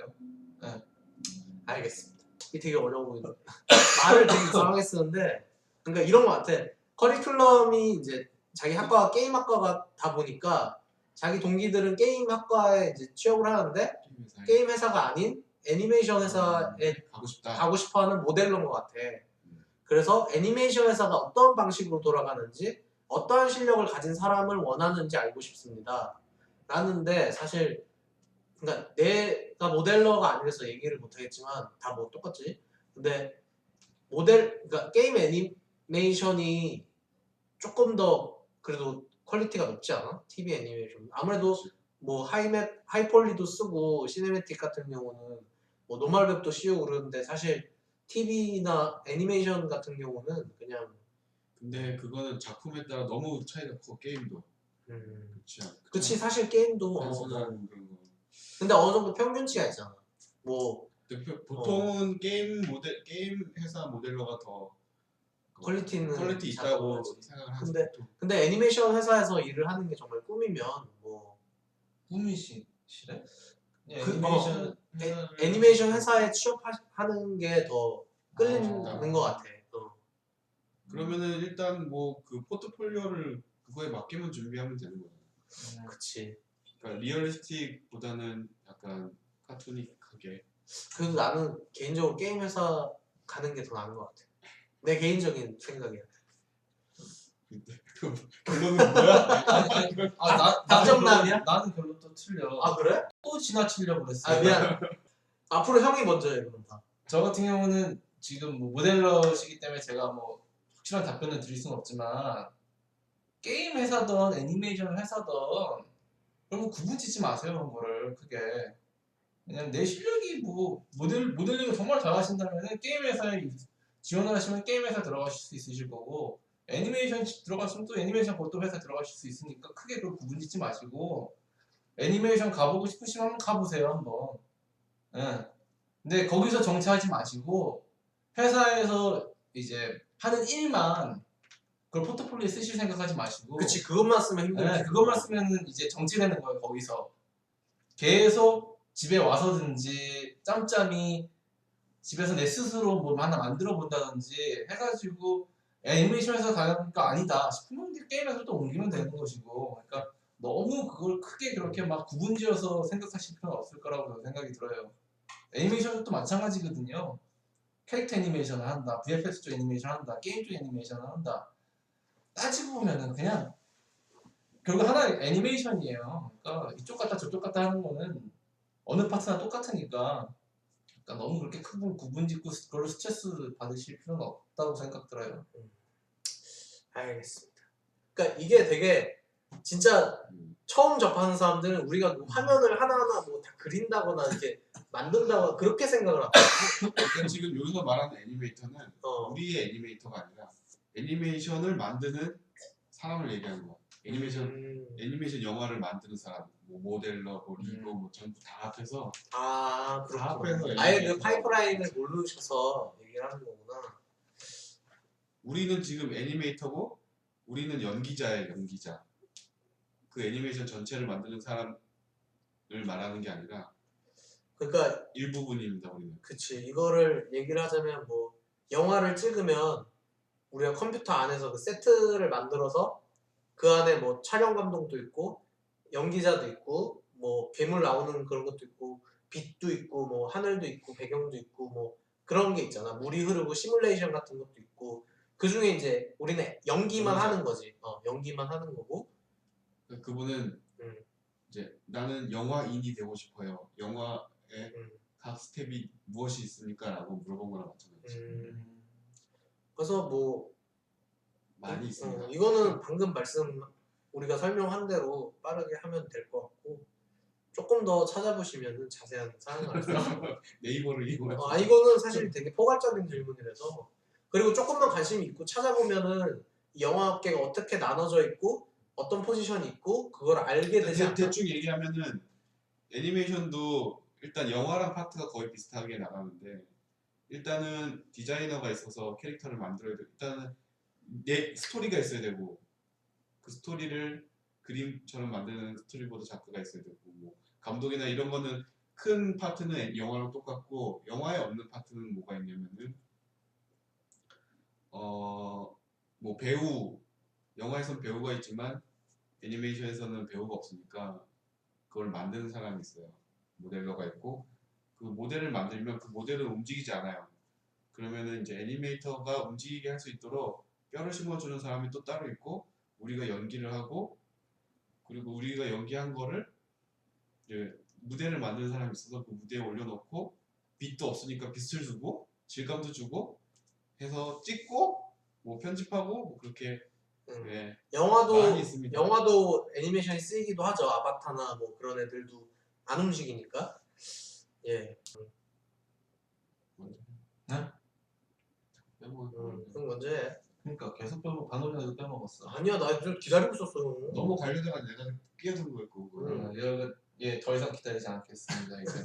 알겠습니다. 이게 되게 어려워 보이네. 말을 되게 이상하게 쓰는데, 그러니까 이런 거 같아. 커리큘럼이 이제 자기 학과가 게임 학과가 보니까 자기 동기들은 게임 학과에 이제 취업을 하는데 게임 회사가 아닌 애니메이션 회사에 가고 싶다. 가고 싶어하는 모델러인 것 같아. 그래서 애니메이션 회사가 어떤 방식으로 돌아가는지, 어떠한 실력을 가진 사람을 원하는지 알고 싶습니다. 라는데 사실 그러니까 내가 모델러가 아니라서 얘기를 못하겠지만 다 뭐 똑같지. 근데 그러니까 게임 애니메이션이 조금 더 그래도 퀄리티가 높지 않아? TV 애니메이션. 아무래도 뭐 하이폴리도 쓰고 시네매틱 같은 경우는 뭐 노멀맵도 씌우고 그러는데 사실 TV나 애니메이션 같은 경우는 그냥 근데 그거는 작품에 따라 너무 차이가 커. 게임도 그렇지 않아. 그치 사실 게임도 단순한 그런 거. 근데 어느 정도 평균치가 있잖아. 뭐 보통은 게임 회사 모델러가 더 퀄리티는 퀄리티 잘 있다고 모르지. 생각을 하지. 근데 보통. 근데 애니메이션 회사에서 일을 하는 게 정말 꿈이면 뭐 꿈이시래? 애니메이션 회사에 취업하는 게 더 끌리는 아, 것 같아. 그러면은 일단 뭐 그 포트폴리오를 그거에 맞게만 준비하면 되는 거잖아. 그치. 그러니까 리얼리스틱보다는 약간 카투닉하게. 그래도 나는 개인적으로 게임 회사 가는 게 더 나은 것 같아. 내 개인적인 생각이야. 그 결론은 뭐야? 답정남이야? 나는 별로 또 틀려. 아 그래? 또 지나치려고 그랬어. 아 미안. 앞으로 형이 먼저 해 그럼 다. 저 같은 경우는 지금 뭐 모델러시기 때문에 제가 뭐 확실한 답변을 드릴 수는 없지만 게임 회사든 애니메이션 회사든 그런 거 구분짓지 마세요 그런 거를 크게. 왜냐면 내 실력이 뭐 모델링을 정말 잘하신다면 게임 회사에 지원을 하시면 게임 회사 들어가실 수 있으실 거고 애니메이션 들어가시면 또 애니메이션 그것도 회사 들어가실 수 있으니까 크게 그걸 구분짓지 마시고 애니메이션 가보고 싶으시면 한번 가보세요 한번. 예. 근데 거기서 정치하지 마시고 회사에서 이제 하는 일만 그걸 포트폴리오에 쓰실 생각하지 마시고 그치 그것만 쓰면 힘들지. 네, 그것만 쓰면은 이제 정치되는 거예요 거기서. 계속 집에 와서든지 짬짬이 집에서 내 스스로 뭘 하나 만들어 본다든지 해가지고 애니메이션 회사 가니까 아니다 싶으면 게임에서 또 옮기면 되는 것이고 그러니까 너무 그걸 크게 그렇게 막 구분지어서 생각하실 필요는 없을 거라고 저는 생각이 들어요. 애니메이션도 마찬가지거든요. 캐릭터 애니메이션을 한다, VFX 쪽 애니메이션 한다, 게임 쪽 애니메이션을 한다. 따지고 보면은 그냥 결국 하나의 애니메이션이에요. 그러니까 이쪽 갔다 저쪽 갔다 하는 거는 어느 파트나 똑같으니까 그러니까 너무 그렇게 큰 구분짓고 그걸로 스트레스 받으실 필요는 없다고 생각 들어요. 알겠습니다. 그러니까 이게 되게 진짜 처음 접하는 사람들은 우리가 뭐 화면을 하나하나 뭐 다 그린다거나 이렇게 만든다거나 그렇게 생각을 하고 그러니까 지금 여기서 말하는 애니메이터는 우리의 애니메이터가 아니라 애니메이션을 만드는 사람을 얘기하는 거야. 애니메이션 영화를 만드는 사람, 뭐 모델러, 뭐 리거, 뭐 전부 다 합해서 아 다 합해서 그렇구나. 아예 그 애니메이션. 파이프라인을 모르셔서 얘기를 하는 거구나. 우리는 지금 애니메이터고 우리는 연기자예요, 연기자. 그 애니메이션 전체를 만드는 사람을 말하는 게 아니라 그러니까 일부분입니다, 우리는. 그치 이거를 얘기를 하자면 뭐 영화를 찍으면 우리가 컴퓨터 안에서 그 세트를 만들어서 그 안에 뭐 촬영 감독도 있고 연기자도 있고 뭐 괴물 나오는 그런 것도 있고 빛도 있고 뭐 하늘도 있고 배경도 있고 뭐 그런 게 있잖아. 물이 흐르고 시뮬레이션 같은 것도 있고 그 중에 이제 우리는 연기만 연기자. 하는 거지. 연기만 하는 거고. 그분은 이제 나는 영화인이 되고 싶어요. 영화의 각 스텝이 무엇이 있습니까? 라고 물어본 거랑 마찬가지. 그래서 뭐 많이 있습니다. 이거는 방금 우리가 설명한 대로 빠르게 하면 될 것 같고 조금 더 찾아보시면 자세한 사항을 알 수 있어요. 네이버를 이용해서. 이거는 사실 되게 포괄적인 질문이라서 그리고 조금만 관심이 있고 찾아보면은 이 영화업계가 어떻게 나눠져 있고 어떤 포지션이 있고 그걸 알게 되지 않나? 대충 얘기하면은 애니메이션도 일단 영화랑 파트가 거의 비슷하게 나가는데 일단은 디자이너가 있어서 캐릭터를 만들어야 되고 일단은 내 스토리가 있어야 되고 그 스토리를 그림처럼 만드는 스토리보드 작가가 있어야 되고 뭐 감독이나 이런 거는 큰 파트는 영화랑 똑같고 영화에 없는 파트는 뭐가 있냐면은 뭐 배우 영화에선 배우가 있지만 애니메이션에서는 배우가 없으니까 그걸 만드는 사람이 있어요. 모델러가 있고 그 모델을 만들면 그 모델은 움직이지 않아요. 그러면은 이제 애니메이터가 움직이게 할 수 있도록 뼈를 심어주는 사람이 또 따로 있고 우리가 연기를 하고 그리고 우리가 연기한 거를 이제 무대를 만드는 사람이 있어서 그 무대에 올려놓고 빛도 없으니까 빛을 주고 질감도 주고 해서 찍고 뭐 편집하고 뭐 그렇게 네, 많이 있습니다. 영화도 애니메이션이 쓰이기도 하죠. 아바타나 뭐 그런 애들도 안 움직이니까. 예. 그럼 먼저 해. 그러니까 계속 빼먹 반올림에도 빼먹었어. 아니야, 나 좀 기다리고 있었어. 너무 가려다가 내가 끼어든 거였고 더 이상 기다리지 않겠습니다. 이제.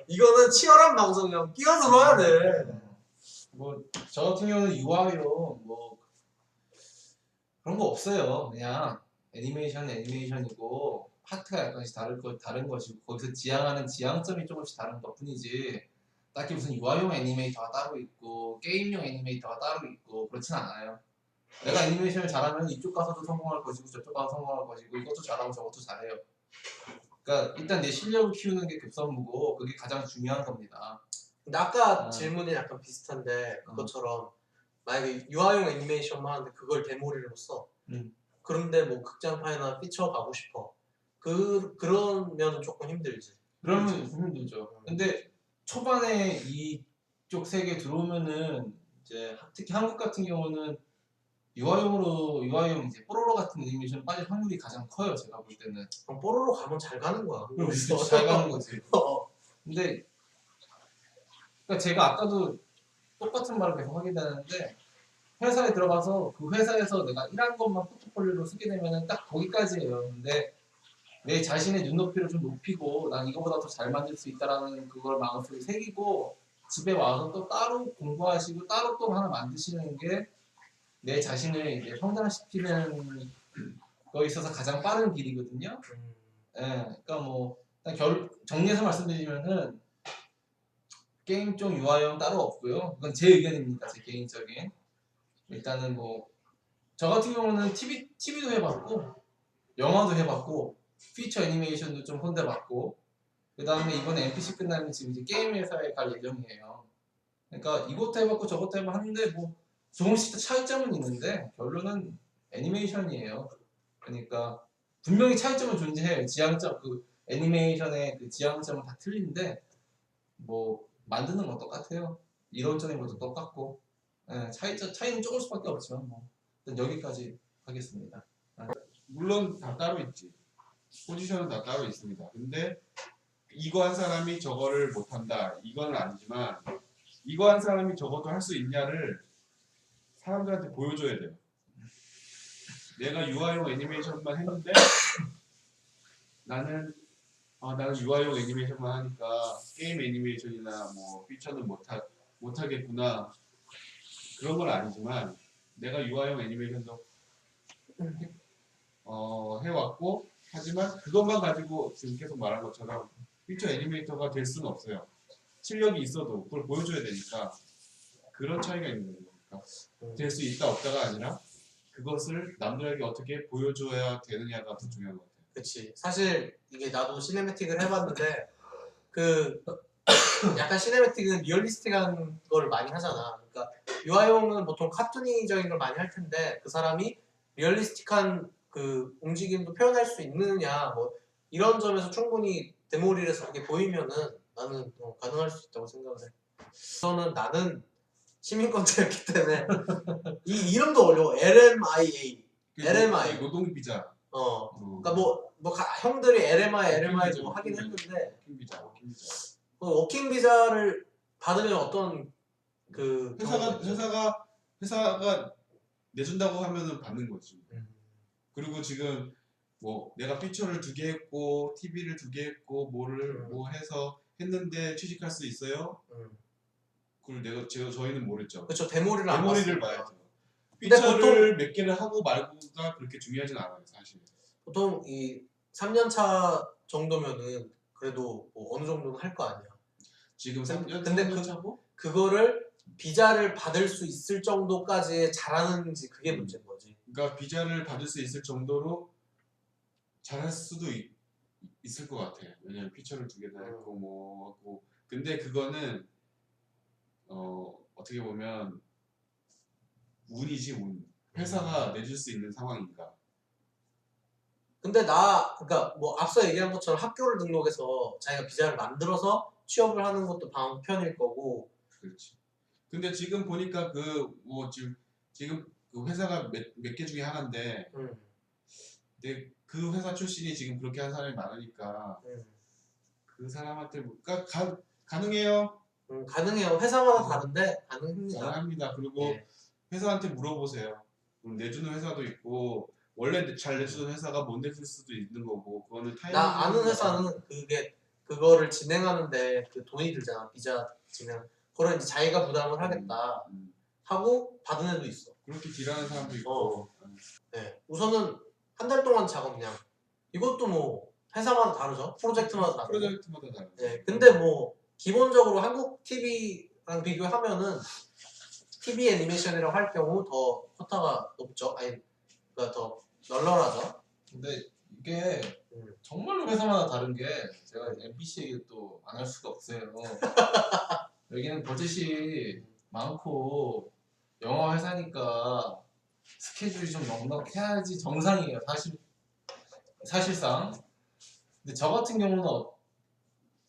이거는 치열한 방송이야. 끼어들어야 돼. 뭐 저 같은 경우는 유아용 뭐 그런 거 없어요. 그냥 애니메이션이고 파트가 약간씩 다른 것이고 거기서 지향하는 지향점이 조금씩 다른 것뿐이지 딱히 무슨 유아용 애니메이터가 따로 있고 게임용 애니메이터가 따로 있고 그렇진 않아요. 내가 애니메이션을 잘하면 이쪽 가서도 성공할 것이고 저쪽 가서 성공할 것이고 이것도 잘하고 저것도 잘해요. 그러니까 일단 내 실력을 키우는 게 급선무고 그게 가장 중요한 겁니다. 근데 아까 질문이 약간 비슷한데 그것처럼 만약에 유아용 애니메이션만 하는데 그걸 데모리로 써. 그런데 뭐 극장판이나 피처 가고 싶어. 그러면 조금 힘들지. 그러면 힘들죠. 근데 초반에 이쪽 세계 들어오면은 이제 특히 한국 같은 경우는 유아용 이제 뽀로로 같은 애니메이션 빠질 확률이 가장 커요. 제가 볼 때는. 그럼 뽀로로 가면 잘 가는 거야. 잘 가는 거지. 근데 그러니까 제가 아까도 똑같은 말을 계속 하게 되는데 회사에 들어가서 그 회사에서 내가 일한 것만 포트폴리오로 쓰게 되면은 딱 거기까지예요. 근데 내 자신의 눈높이를 좀 높이고 난 이거보다 더 잘 만들 수 있다라는 그걸 마음속에 새기고 집에 와서 또 따로 공부하시고 따로 또 하나 만드시는 게 내 자신을 이제 성장시키는 거에 있어서 가장 빠른 길이거든요. 예, 그러니까 뭐 정리해서 말씀드리면은 게임 쪽 유아용 따로 없고요. 그건 제 의견입니다. 제 개인적인. 일단은 뭐 저 같은 경우는 TV도 해봤고 영화도 해봤고 피처 애니메이션도 좀 손대봤고 그 다음에 이번에 NPC 끝나면 지금 이제 게임 회사에 갈 예정이에요. 그러니까 이것도 해봤고 저것도 해봤고 하는데 뭐 조금씩 차이점은 있는데 결론은 애니메이션이에요. 그러니까 분명히 차이점은 존재해요. 지향점 그 애니메이션의 그 지향점은 다 틀린데 뭐 만드는 건 똑같아요. 이론적인 것도 똑같고 차이는 조금 수밖에 없지만 뭐 일단 여기까지 하겠습니다. 물론 다 따로 있지. 포지션은 다 따로 있습니다. 근데 이거 한 사람이 저거를 못한다 이건 아니지만 이거 한 사람이 저것도 할 수 있냐를 사람들한테 보여줘야 돼요. 내가 유아용 애니메이션만 했는데 나는 유아용 애니메이션만 하니까 게임 애니메이션이나 뭐 피처는 못하겠구나 그런 건 아니지만 내가 유아용 애니메이션도 해왔고 하지만 그것만 가지고 지금 계속 말한 것처럼 피처 애니메이터가 될 수는 없어요. 실력이 있어도 그걸 보여줘야 되니까 그런 차이가 있는 거니까 될 수 있다 없다가 아니라 그것을 남들에게 어떻게 보여줘야 되느냐가 더 중요한 것 같아요. 그치. 사실 이게 나도 시네매틱을 해봤는데 그 약간 시네매틱은 리얼리스틱한 걸 많이 하잖아. 그러니까 유아용은 보통 카툰이적인 걸 많이 할 텐데 그 사람이 리얼리스틱한 그 움직임도 표현할 수 있느냐 뭐 이런 점에서 충분히 데모릴에서 그게 보이면은 나는 가능할 수 있다고 생각을 해. 우선은 나는 시민권자였기 때문에 이 이름도 어려워. LMIA. LMI. 노동 비자. 그러니까 형들이 LMI 뭐 하긴 했는데 워킹 비자. 워킹 비자를 받으면 어떤 그 회사가 내준다고 하면은 받는 거지. 그리고 지금 뭐 내가 피처를 2개 했고 TV를 2개 했고 뭐 해서 했는데 취직할 수 있어요? 그걸 저희는 모르죠. 그렇죠. 데모리를 안 메모리를 봤으니까. 봐야죠. 근데 피처를 몇 개를 하고 말고가 그렇게 중요하진 않아요, 사실. 보통 이 3년차 정도면은 그래도 뭐 어느 정도는 할 거 아니야. 지금 3년 근데 차고 그거를 비자를 받을 수 있을 정도까지 잘하는지 그게 문제인 거지. 그러니까 비자를 받을 수 있을 정도로 잘할 수도 있을 것 같아. 왜냐면 피처를 2개 다 했고 뭐 하고. 근데 그거는 어떻게 보면 운이지 운. 회사가 내줄 수 있는 상황인가. 근데 그러니까 뭐 앞서 얘기한 것처럼 학교를 등록해서 자기가 비자를 만들어서 취업을 하는 것도 방편일 거고. 그렇지. 근데 지금 보니까 뭐 지금 그 회사가 몇 개 중에 하나인데 근데 그 회사 출신이 지금 그렇게 하는 사람이 많으니까 그 사람한테 그러니까 가능해요. 가능해요. 회사마다 다른데 가능합니다. 가능합니다. 그리고 예. 회사한테 물어보세요. 내주는 회사도 있고 원래 잘 내주는 회사가 못 내줄 수도 있는 거고 그거는 타이밍. 나 아는 회사는 그거를 진행하는데 그 돈이 들잖아. 비자 진행. 그걸 이제 자기가 부담을 하겠다 하고 받은 애도 있어. 그렇게 딜하는 사람도 있고. 네. 우선은 한 달 동안 작업량. 이것도 뭐 회사마다 다르죠. 프로젝트마다 다르고. 프로젝트마다 다르죠. 네. 근데 뭐 기본적으로 한국 TV랑 비교하면은 TV 애니메이션이라고 할 경우 더 쿼타가 높죠. 아니, 그러니까 더 널널하죠. 근데 이게 정말로 회사마다 다른 게 제가 MBC 얘기 또 안 할 수가 없어요. 여기는 버젯이 많고 영화 회사니까 스케줄이 좀 넉넉해야지 정상이에요. 사실상. 근데 저 같은 경우는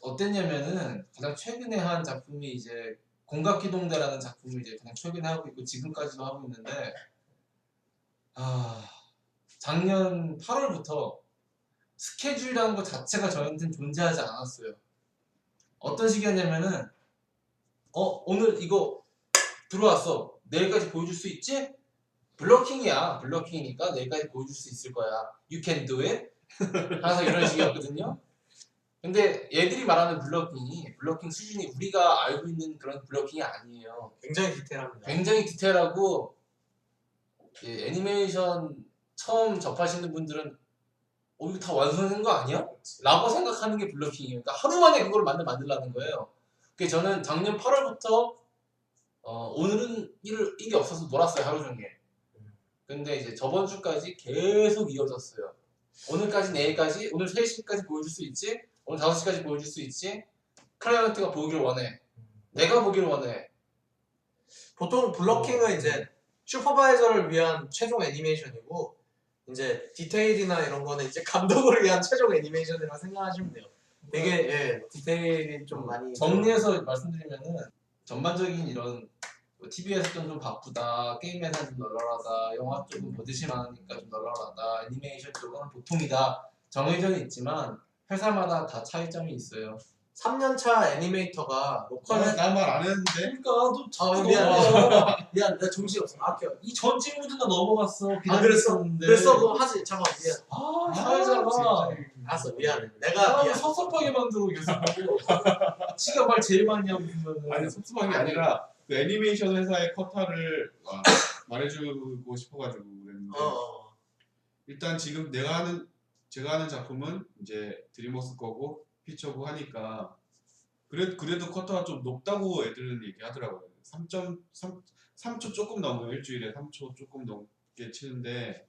어땠냐면은 가장 최근에 한 작품이 이제 공각기동대라는 작품을 이제 가장 최근에 하고 있고 지금까지도 하고 있는데 작년 8월부터 스케줄이라는 것 자체가 저한테는 존재하지 않았어요. 어떤 식이었냐면은 오늘 이거 들어왔어. 내일까지 보여줄 수 있지? 블러킹이야. 블러킹이니까 내일까지 보여줄 수 있을 거야. You can do it. 항상 이런 식이었거든요. 근데 얘들이 말하는 블러킹 수준이 우리가 알고 있는 그런 블러킹이 아니에요. 굉장히 디테일합니다. 굉장히 디테일하고 애니메이션 처음 접하시는 분들은 이거 다 완성된 거 아니야? 라고 생각하는 게 블러킹이에요. 그러니까 하루 만에 그걸 만들라는 거예요. 그래서 저는 작년 8월부터 오늘은 일이 없어서 놀았어요. 하루 종일. 근데 이제 저번 주까지 계속 이어졌어요. 오늘까지 내일까지 오늘 3시까지 보여줄 수 있지? 오늘 5시까지 보여줄 수 있지? 클라이언트가 보기를 원해. 내가 보기를 원해. 보통 블러킹은 이제 슈퍼바이저를 위한 최종 애니메이션이고 이제 디테일이나 이런 거는 이제 감독을 위한 최종 애니메이션이라고 생각하시면 돼요. 되게 디테일이 좀 많이 정리해서 말씀드리면은 전반적인 이런 TV에서 좀 바쁘다, 게임 회사는 좀 널널하다, 영화 쪽은 버젯이 많으니까 좀 널널하다, 애니메이션 쪽은 보통이다 정해져 있지만 회사마다 다 차이점이 있어요. 3년차 애니메이터가 로컬 나 말 안 했는데. 그러니까 너 자꾸 미안 나 정신없어. 아껴. 이 전 친구도 나 넘어갔어. 그랬어 그럼 하지. 잠깐만 미안. 사회자가 알았어 미안해. 내가 미안. 섭섭하게 만들고 계속 지가 말 제일 많이 하고 있으면은 아니 섭섭한 게 아니라 그 애니메이션 회사의 쿼터를 말해주고 싶어가지고 그랬는데 일단 지금 제가 하는 작품은 이제 드림워크 거고 피처고 하니까 그래도 쿼터가 좀 높다고 애들은 얘기하더라고요. 3초 조금 넘어요. 일주일에 3초 조금 넘게 치는데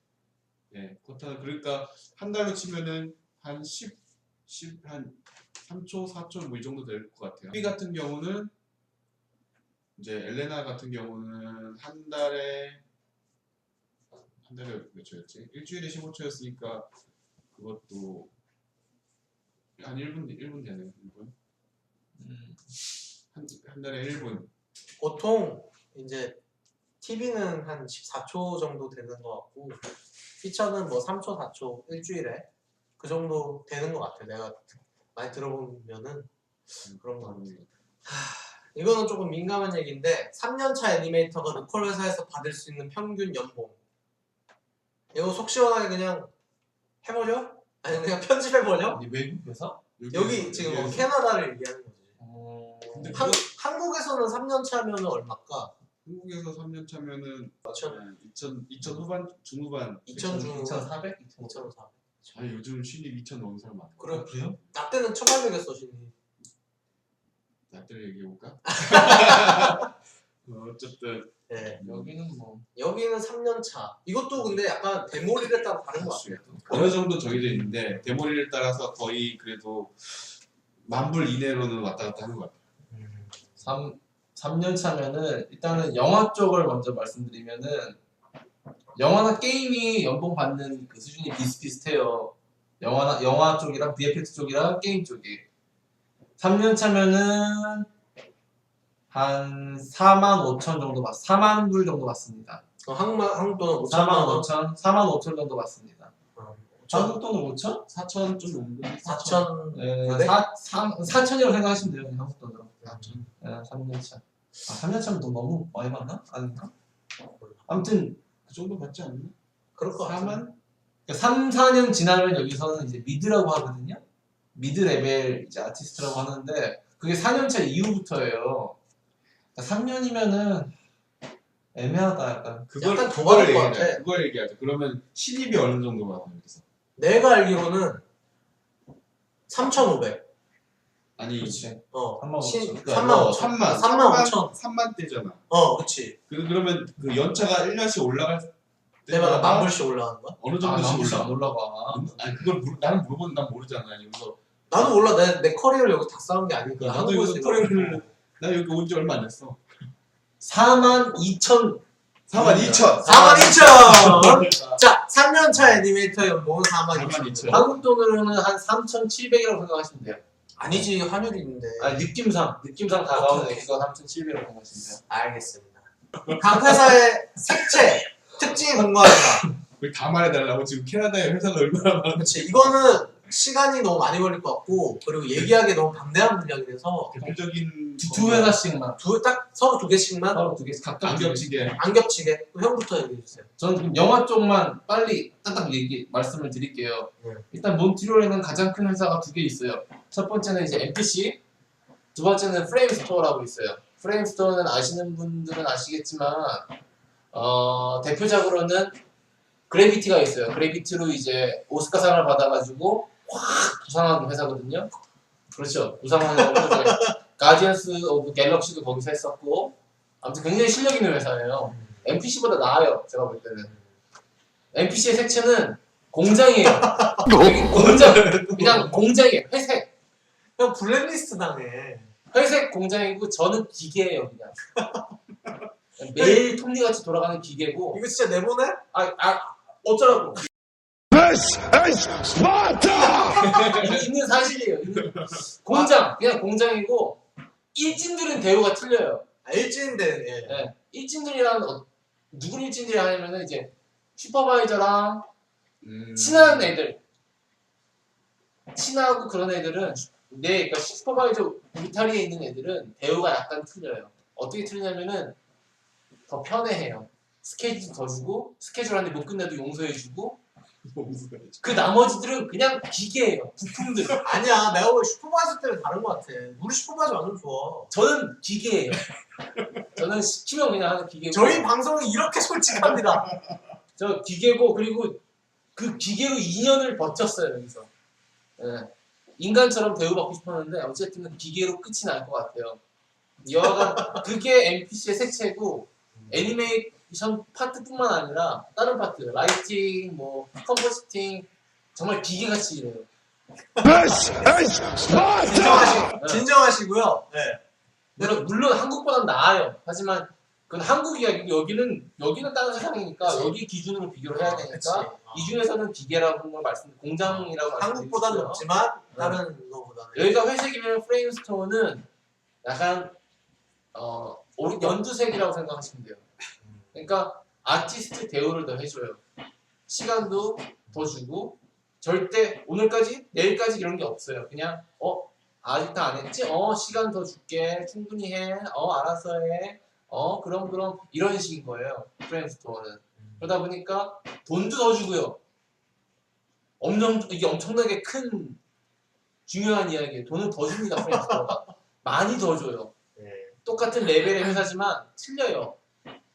예, 쿼터는 그러니까 한 달로 치면은 한 3초, 4초 뭐 이 정도 될 것 같아요. 피 같은 경우는 이제 엘레나 같은 경우는 한 달에 몇 초였지? 일주일에 15초였으니까 그것도 한 1분 되네요. 1분. 한 달에 1분. 보통 이제 TV는 한 14초 정도 되는 것 같고 피처는 뭐 3초, 4초 일주일에 그 정도 되는 것 같아요. 내가 많이 들어보면은 그런 거 같아요. 이거는 조금 민감한 얘기인데 3년차 애니메이터가 로컬 회사에서 받을 수 있는 평균 연봉 이거 속 시원하게 그냥 해버려? 아니 그냥 편집해버려? 외국 회사? 여기 지금 캐나다를 얘기하는 거지. 근데 한국에서는 3년 차면은 얼마일까? 한국에서 3년 차면은 2000 후반 중후반 2000 중 2,400? 2,400. 아니 요즘 신입 2000 넘는 사람 많아. 그래요? 나 때는 1,800이었어 신입. 나들 얘기해볼까? 어쨌든 네. 여기는 뭐 여기는 3년 차. 이것도 근데 약간 데모릴에 따라 다른 것 같아요. 어느 정도 정해져 있는데 데모리를 따라서 거의 그래도 10,000불 이내로는 왔다 갔다 하는 것 같아요. 3년 차면은 일단은 영화 쪽을 먼저 말씀드리면은 영화나 게임이 연봉 받는 그 수준이 비슷비슷해요. 영화 쪽이랑 VFX 쪽이랑 게임 쪽이 3년 차면은 한 45,000 정도 4만 불 정도 받습니다. 한국 돈은 4만 5천 정도 받습니다. 5천, 한국 돈은 5천? 4,000 좀 넘는데 4천. 네, 네? 4천이라고 생각하시면 돼요. 그냥 한국 돈으로. 4,000. 네, 3년 차. 3년 차면 돈 너무 많이 받나? 아닌가? 아무튼 그 정도 받지 않나? 그럴 것 같아. 4만? 3, 4년 지나면 여기서는 이제 미드라고 하거든요. 미드 레벨 이제 아티스트라고 하는데 그게 4년차 이후부터예요. 3년이면은 애매하다 약간. 약간 더 받을 것 얘기하자. 같아. 그걸 얘기하자. 그러면 신입이 어느 정도 받아 여기서? 내가 알기로는 3,500. 아니 그렇지. 35,000. 35,000. 35,000. 3만 대잖아. 그치. 그러면 그 연차가 1년씩 올라갈 내가 만 불씩 올라가는 거야? 어느 아, 정도씩 안 올라? 올라가. 아니 그걸 나는 물어보는 난 모르잖아. 그래서 나도 몰라. 내 커리어를 여기 다 쌓은 게 아니니까. 나도 한국에서 여기서 이거- 커리어를 나 여기 온 지 얼마 안 됐어. 42,000. 42,000. 42,000! 자, 3년차 애니메이터 연봉은 42,000. 42,000. 한국 돈으로는 한 3,700이라고 생각하시면 돼요. 아니지, 환율이 있는데. 느낌상 다가오는 오케이. 애가 3,700이라고 생각하시면 돼요. 알겠습니다. 각 회사의 색채, 특징이 궁금합니다. 왜 다 말해달라고 지금 캐나다의 회사가 얼마나 많은지. 그렇지. 이거는 시간이 너무 많이 걸릴 것 같고, 그리고 얘기하기 너무 방대한 분량이라서 대표적인 두 회사씩만. 딱 서로 두 개씩만 서로 두 개씩 각각 안 두 개씩. 겹치게. 안 겹치게. 그럼 형부터 얘기해주세요. 저는 그럼 영화 쪽만 빨리 딱딱 말씀을 드릴게요. 네. 일단 몬트리올에는 가장 큰 회사가 두 개 있어요. 첫 번째는 이제 FC, 두 번째는 프레임 스토어라고 있어요. 프레임 스토어는 아시는 분들은 아시겠지만 대표작으로는 그래비티가 있어요. 그래비티로 이제 오스카상을 받아가지고 확 부상한 회사거든요. 그렇죠. 부상한 회사. 가디언스 오브 갤럭시도 거기서 했었고 아무튼 굉장히 실력 있는 회사예요. NPC보다 나아요. 제가 볼 때는. NPC의 색채는 공장이에요. 여기 공장. 그냥 공장이에요. 회색. 형 블랙리스트 당해. 회색 공장이고 저는 기계예요. 그냥. 매일 톱니같이 돌아가는 기계고 이거 진짜 내보내? 어쩌라고. This is Sparta! 있는 사실이에요. 공장. 그냥 공장이고 일진들은 대우가 틀려요. 일진인데, 예. 네. 일진들이란 누굴 일진들이 하냐면은 이제 슈퍼바이저랑 친한 애들, 친하고 그런 애들은 그러니까 슈퍼바이저 울타리에 있는 애들은 대우가 약간 틀려요. 어떻게 틀리냐면은 더 편해해요. 스케줄 더 주고 스케줄 안에 못 끝내도 용서해주고 그 나머지들은 그냥 기계예요. 부품들. 아니야, 내가 보기 슈퍼바이저 때는 다른 것 같아. 우리 슈퍼바이저 완전 좋아. 저는 기계예요. 저는 시키면 그냥 하는 기계고. 저희 방송이 이렇게 솔직합니다. 저 기계고 그리고 그 기계로 2년을 버텼어요 여기서. 예. 인간처럼 대우받고 싶었는데 어쨌든 기계로 끝이 날 것 같아요. 여하간 그게 NPC의 색채고 애니메이션 파트뿐만 아니라 다른 파트 라이팅, 뭐 컴포지팅 정말 기계같이 일해요. This is Sparta! 진정하시고요. 네. 물론 한국보다는 나아요. 하지만 그건 한국 이야기고 여기는 다른 세상이니까 그치. 여기 기준으로 비교를 해야 되니까 그치. 이 중에서는 기계라고 걸 공장이라고 한국보다는 말씀드리고요. 높지만 다른 거보다는. 여기가 회색이면 프레임 스토어는 약간 연두색이라고 생각하시면 돼요. 그러니까 아티스트 대우를 더 해줘요. 시간도 더 주고 절대 오늘까지 내일까지 이런 게 없어요. 그냥 아직도 안 했지? 시간 더 줄게. 충분히 해. 알아서 해. 그럼 이런 식인 거예요. 프레임 스토어는. 그러다 보니까 돈도 더 주고요. 이게 엄청나게 큰 중요한 이야기예요. 돈을 더 줍니다. 프레임 스토어가. 많이 더 줘요. 네. 똑같은 레벨의 회사지만 틀려요.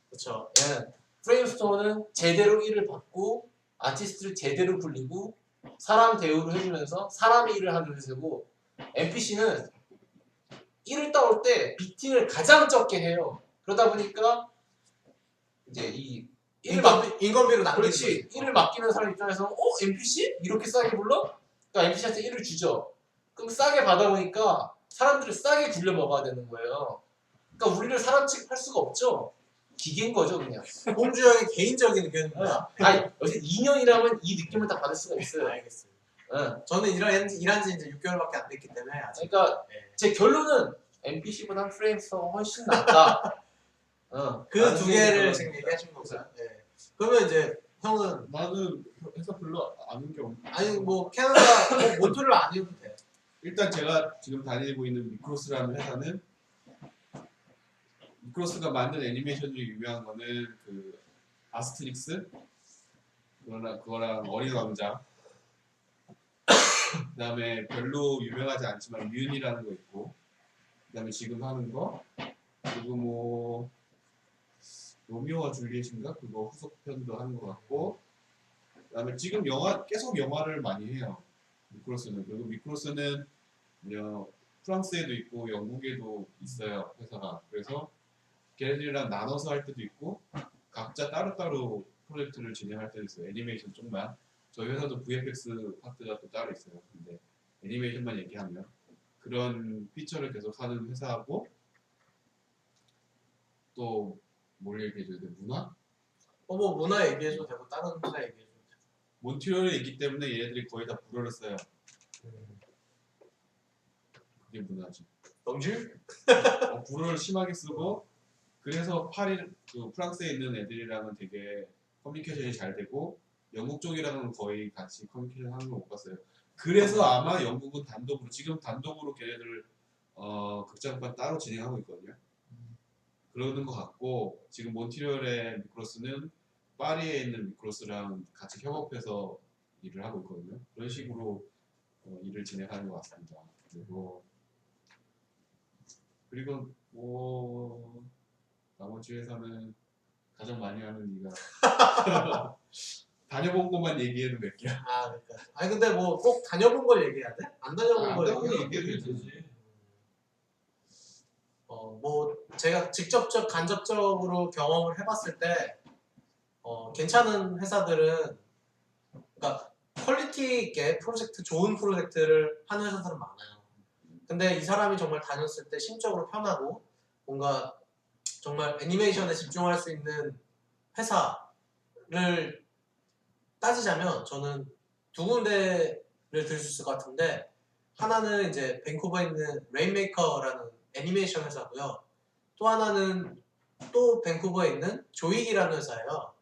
그렇죠. 예. 프레임스토어는 제대로 일을 받고 아티스트를 제대로 굴리고 사람 대우를 해주면서 사람의 일을 하는 회사고 NPC는 일을 따올 때 비팅을 가장 적게 해요. 그러다 보니까 이제 이 일을 인건비로 남기는 그렇지. 거지. 일을 맡기는 사람 입장에서는 NPC? 이렇게 싸게 불러? 그러니까 NPC한테 일을 주죠. 그럼 싸게 받아보니까 사람들을 싸게 굴려 먹어야 되는 거예요. 그러니까 우리를 사람 취급할 수가 없죠. 기계인 거죠 그냥. 홍주 형의 개인적인 의견입니다. 아니 여기서 2년이라면 이 느낌을 다 받을 수가 있어요. 알겠습니다. 응. 저는 일한 지 이제 6개월밖에 안 됐기 때문에 아직. 그러니까 네. 제 결론은 NPC보다는 프레임스토어가 훨씬 낫다. 그 두 개를 지금 얘기하신 거고요. 네. 그러면 이제 형은 나는 회사 별로 아는 게 없는. 아니 뭐 캐나다 뭐 모토를 안 해도 돼. 일단 제가 지금 다니고 있는 미크로스라는 회사는 미크로스가 만든 애니메이션 중에 유명한 거는 그 아스트릭스 그거랑 어린 왕자 그다음에 별로 유명하지 않지만 뮤이라는 거 있고 그다음에 지금 하는 거 그리고 뭐 로미오와 줄리엣인가 그거 후속편도 하는 것 같고 그다음에 지금 계속 영화를 많이 해요. 미크로스는. 그리고 미크로스는 프랑스에도 있고 영국에도 있어요 회사가. 그래서 걔네들이랑 나눠서 할 때도 있고 각자 따로따로 프로젝트를 진행할 때도 있어요. 애니메이션 쪽만. 저희 회사도 VFX 파트가 또 따로 있어요. 근데 애니메이션만 얘기하면 그런 피처를 계속 하는 회사하고 또 뭘 얘기해줘야 돼? 문화? 뭐 문화 얘기해줘도 되고 다른 회사 얘기해줘도 되고. 몬트리올에 있기 때문에 얘네들이 거의 다 불어를 써요. 그게 문화지. 넘질? 불어를 심하게 쓰고 그래서 프랑스에 있는 애들이랑은 되게 커뮤니케이션이 잘 되고 영국 쪽이랑은 거의 같이 커뮤니케이션 하는 거 못 봤어요. 그래서 아마 영국은 지금 단독으로 걔네들 극장판 따로 진행하고 있거든요. 그러는 것 같고 지금 몬트리올의 미크로스는 파리에 있는 미크로스랑 같이 협업해서 일을 하고 있거든요. 그런 식으로 일을 진행하는 것 같습니다. 그리고 뭐 나머지 회사는 가장 많이 하는 네가 다녀본 것만 얘기해도 몇 개야. 그러니까. 아니 근데 뭐 꼭 다녀본 걸 얘기해야 돼? 안 다녀본 걸 얘기해도 되지. 뭐 제가 직접적 간접적으로 경험을 해봤을 때 괜찮은 회사들은 그러니까 퀄리티 있게 좋은 프로젝트를 하는 회사들은 많아요. 근데 이 사람이 정말 다녔을 때 심적으로 편하고 뭔가 정말 애니메이션에 집중할 수 있는 회사를 따지자면 저는 두 군데를 들 수 있을 것 같은데 하나는 이제 밴쿠버에 있는 레인메이커라는 애니메이션 회사고요. 또 하나는 또 밴쿠버에 있는 조익이라는 회사예요.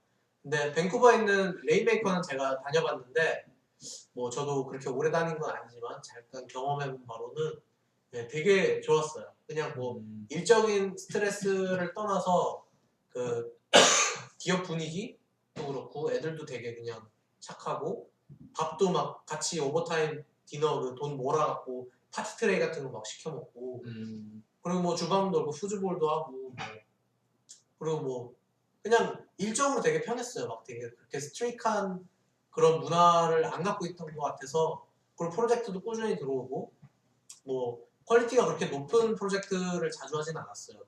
근데 밴쿠버에 있는 레인메이커는 제가 다녀봤는데 뭐 저도 그렇게 오래 다닌 건 아니지만 잠깐 경험해본 바로는 되게 좋았어요. 그냥 뭐 일적인 스트레스를 떠나서 그 기업 분위기도 그렇고 애들도 되게 그냥 착하고 밥도 막 같이 오버타임 디너 그 돈 몰아갖고 파티 트레이 같은 거 막 시켜 먹고 그리고 뭐 주방도 놀고 푸즈볼도 하고 뭐 그리고 뭐 그냥 일적으로 되게 편했어요. 막 되게 그렇게 스트릭한 그런 문화를 안 갖고 있던 것 같아서 그리고 프로젝트도 꾸준히 들어오고 뭐 퀄리티가 그렇게 높은 프로젝트를 자주 하진 않았어요.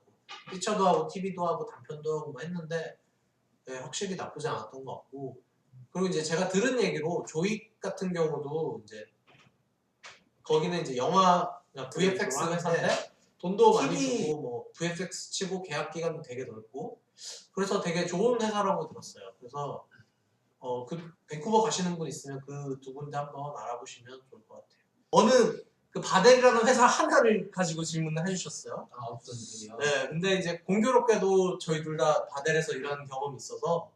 피처도 하고 TV도 하고 단편도 하고 뭐 했는데 확실히 나쁘지 않았던 것 같고 그리고 이제 제가 들은 얘기로 조익 같은 경우도 이제 거기는 이제 영화 VFX 회사인데 돈도 많이 주고 뭐 VFX 치고 계약 기간도 되게 넓고 그래서 되게 좋은 회사라고 들었어요. 그래서 그 밴쿠버 가시는 분 있으면 그 두 군데 한번 알아보시면 좋을 것 같아요. 어느 그 바델이라는 회사 하나를 가지고 질문을 해주셨어요. 어떤 일이요? 네, 근데 이제 공교롭게도 저희 둘 다 바델에서 일하는 경험이 있어서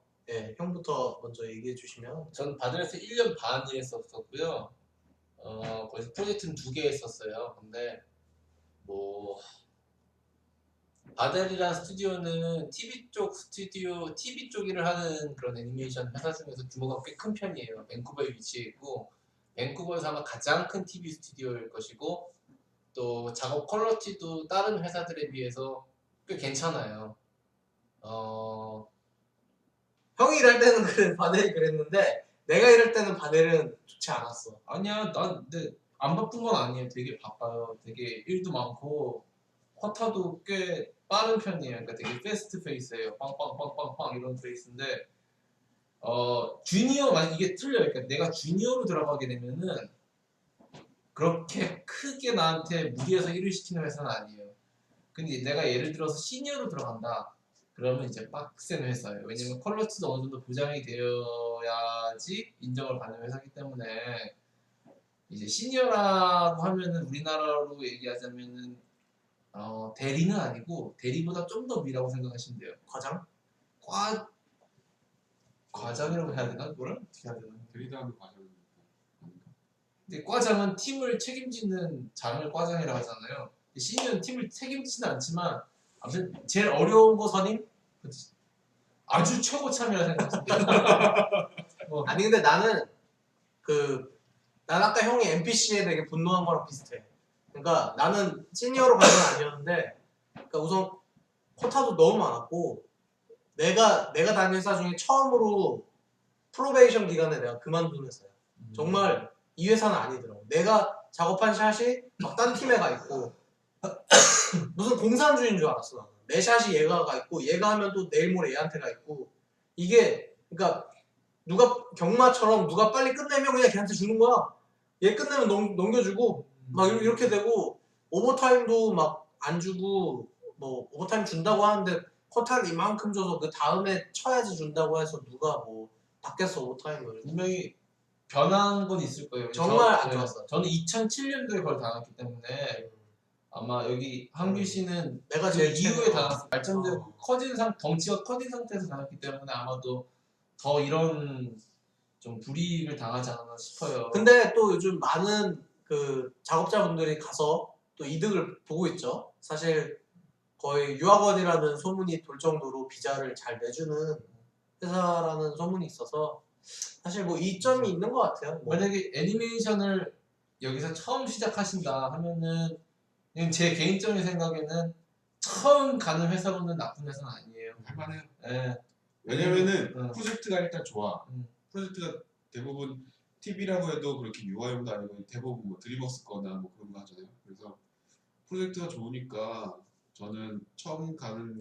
형부터 먼저 얘기해 주시면. 전 바델에서 1년 반 일했었고요. 거기서 프로젝트는 2개 했었어요. 근데 뭐 바델이라는 스튜디오는 TV 쪽 일을 하는 그런 애니메이션 회사 중에서 규모가 꽤 큰 편이에요. 밴쿠버에 위치해 있고 밴쿠버에서 아마 가장 큰 TV 스튜디오일 것이고 또 작업 퀄리티도 다른 회사들에 비해서 꽤 괜찮아요. 형이 일할 때는 바넬이 그랬는데 내가 일할 때는 바넬은 좋지 않았어. 아니야, 난 근데 안 바쁜 건 아니에요. 되게 바빠요. 되게 일도 많고 쿼터도 꽤 빠른 편이에요. 그러니까 되게 패스트 페이스예요. 빵빵빵빵빵 이런 페이스인데 주니어 만 이게 틀려요. 그러니까 내가 주니어로 들어가게 되면은 그렇게 크게 나한테 무리해서 일을 시키는 회사는 아니에요. 근데 내가 예를 들어서 시니어로 들어간다. 그러면 이제 빡센 회사예요. 왜냐면 퀄리티도 어느 정도 보장이 되어야지 인정을 받는 회사이기 때문에 이제 시니어라고 하면은 우리나라로 얘기하자면은 대리는 아니고 대리보다 좀 더 위라고 생각하시면 돼요. 과장? 과장이라고 해야 되나? 그걸 어떻게 해야 되나? 대리다 하면 과정이니까. 근데 과장은 팀을 책임지는 장을 과장이라고 하잖아요. 근데 시니어는 팀을 책임지는 않지만 아무튼 제일 어려운 거 선임? 아주 최고 참이라 생각합니다. 아니 근데 나는 난 아까 형이 NPC에 되게 분노한 거랑 비슷해. 그러니까 나는 시니어로 간 건 아니었는데, 그러니까 우선 쿼타도 너무 많았고, 내가 다닌 회사 중에 처음으로 프로베이션 기간에 내가 그만둔 회사야. 정말 이 회사는 아니더라고. 내가 작업한 샷이 막 딴 팀에 가 있고 무슨 공산주의인 줄 알았어. 나는. 내 샷이 얘가 가 있고 얘가 하면 또 내일 모레 얘한테 가 있고 이게 그러니까 누가 경마처럼 누가 빨리 끝내면 그냥 걔한테 주는 거야. 얘 끝내면 넘겨주고 막 이렇게 되고 오버타임도 막 안 주고 뭐 오버타임 준다고 하는데 쿼타를 이만큼 줘서 그 다음에 쳐야지 준다고 해서 누가 뭐 받겠어 오버타임을. 분명히 변한 건 있을 거예요. 정말 안 좋았어. 저는 2007년도에 그걸 당했기 때문에 아마 여기 한규 씨는 내가 그 제일 이후에 최근에 당했을 발전된 덩치가 커진 상태에서 당했기 때문에 아마도 더 이런 좀 불이익을 당하지 않았나 싶어요. 근데 또 요즘 많은 그 작업자분들이 가서 또 이득을 보고 있죠. 사실 거의 유학원이라는 소문이 돌 정도로 비자를 잘 내주는 회사라는 소문이 있어서 사실 뭐 이점이 있는 것 같아요. 뭐. 만약에 애니메이션을 여기서 처음 시작하신다 하면은 그냥 제 개인적인 생각에는 처음 가는 회사로는 나쁜 회사는 아니에요. 할만해요. 예. 왜냐면은 응. 프로젝트가 일단 좋아. 응. 프로젝트가 대부분 TV라고 해도 그렇게 UI용도 아니고 대부분 뭐 드림웍스 거나 뭐 그런 거 하잖아요. 그래서 프로젝트가 좋으니까 저는 처음 가는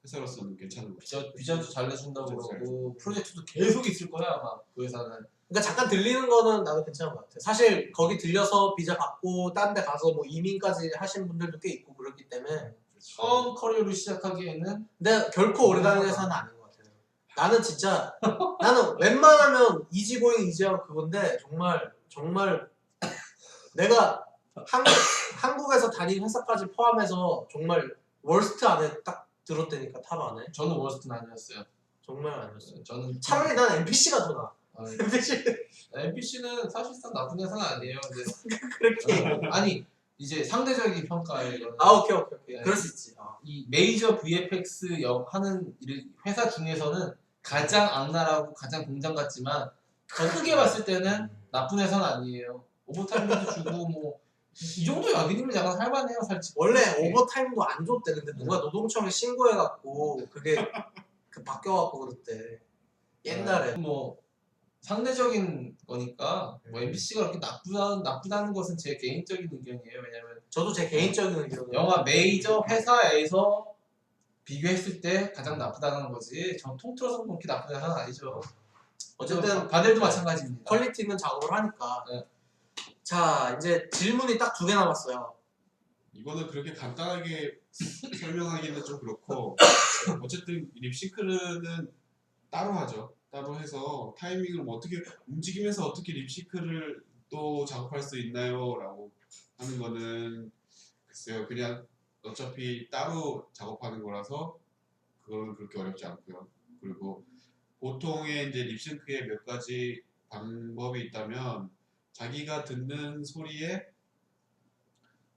회사로서는 괜찮은 것 같아요. 비자도 잘 내준다고 비자도 잘 그러고 프로젝트도 계속 있을 거야 아마 그 회사는. 그러니까 잠깐 들리는 거는 나도 괜찮은 것 같아. 사실 거기 들려서 비자 받고 딴 데 가서 뭐 이민까지 하신 분들도 꽤 있고 그렇기 때문에 처음 커리어를 시작하기에는 근데 결코 오래 다니는 회사는 아닌 것 같아요. 나는 진짜 나는 웬만하면 이지고잉 이지아웃 그건데 정말 내가 한국에서 다닌 회사까지 포함해서 정말 월스트 안에 딱 들었다니까 탑 안에 저는 워스트는 아니었어요. 정말 아니었어요. 저는 차라리 난 NPC가 더 나아. NPC NPC는 사실상 나쁜 회사는 아니에요. 근데 그렇게 아니 이제 상대적인 평가예요. 이거는. 오케이 네. 그럴 수 있지. 이 메이저 VFX 하는 회사 중에서는 가장 악랄하고 가장 공장 같지만 크게 봤을 때는 나쁜 회사는 아니에요. 오버타임도 주고 뭐 이 정도 여기님은 약간 할만해요, 살짝. 원래 오버타임도 안 줬대. 근데 누가 노동청에 신고해갖고 그게 바뀌어갖고 그랬대. 옛날에. 뭐 상대적인 거니까 뭐 MBC가 그렇게 나쁘다는 것은 제 개인적인 의견이에요. 왜냐면 저도 제 개인적인 의견은 영화 메이저 회사에서 비교했을 때 가장 나쁘다는 거지. 전 통틀어서 그렇게 나쁜 회사는 아니죠. 어쨌든 바델도 마찬가지입니다. 퀄리티 있는 작업을 하니까. 네. 자 이제 질문이 딱 2개 남았어요. 이거는 그렇게 간단하게 설명하기는 좀 그렇고 어쨌든 립싱크는 따로 하죠. 따로 해서 타이밍을 뭐 어떻게 움직이면서 어떻게 립싱크를 또 작업할 수 있나요? 라고 하는 거는 글쎄요. 그냥 어차피 따로 작업하는 거라서 그거는 그렇게 어렵지 않고요. 그리고 보통의 이제 립싱크에 몇 가지 방법이 있다면 자기가 듣는 소리에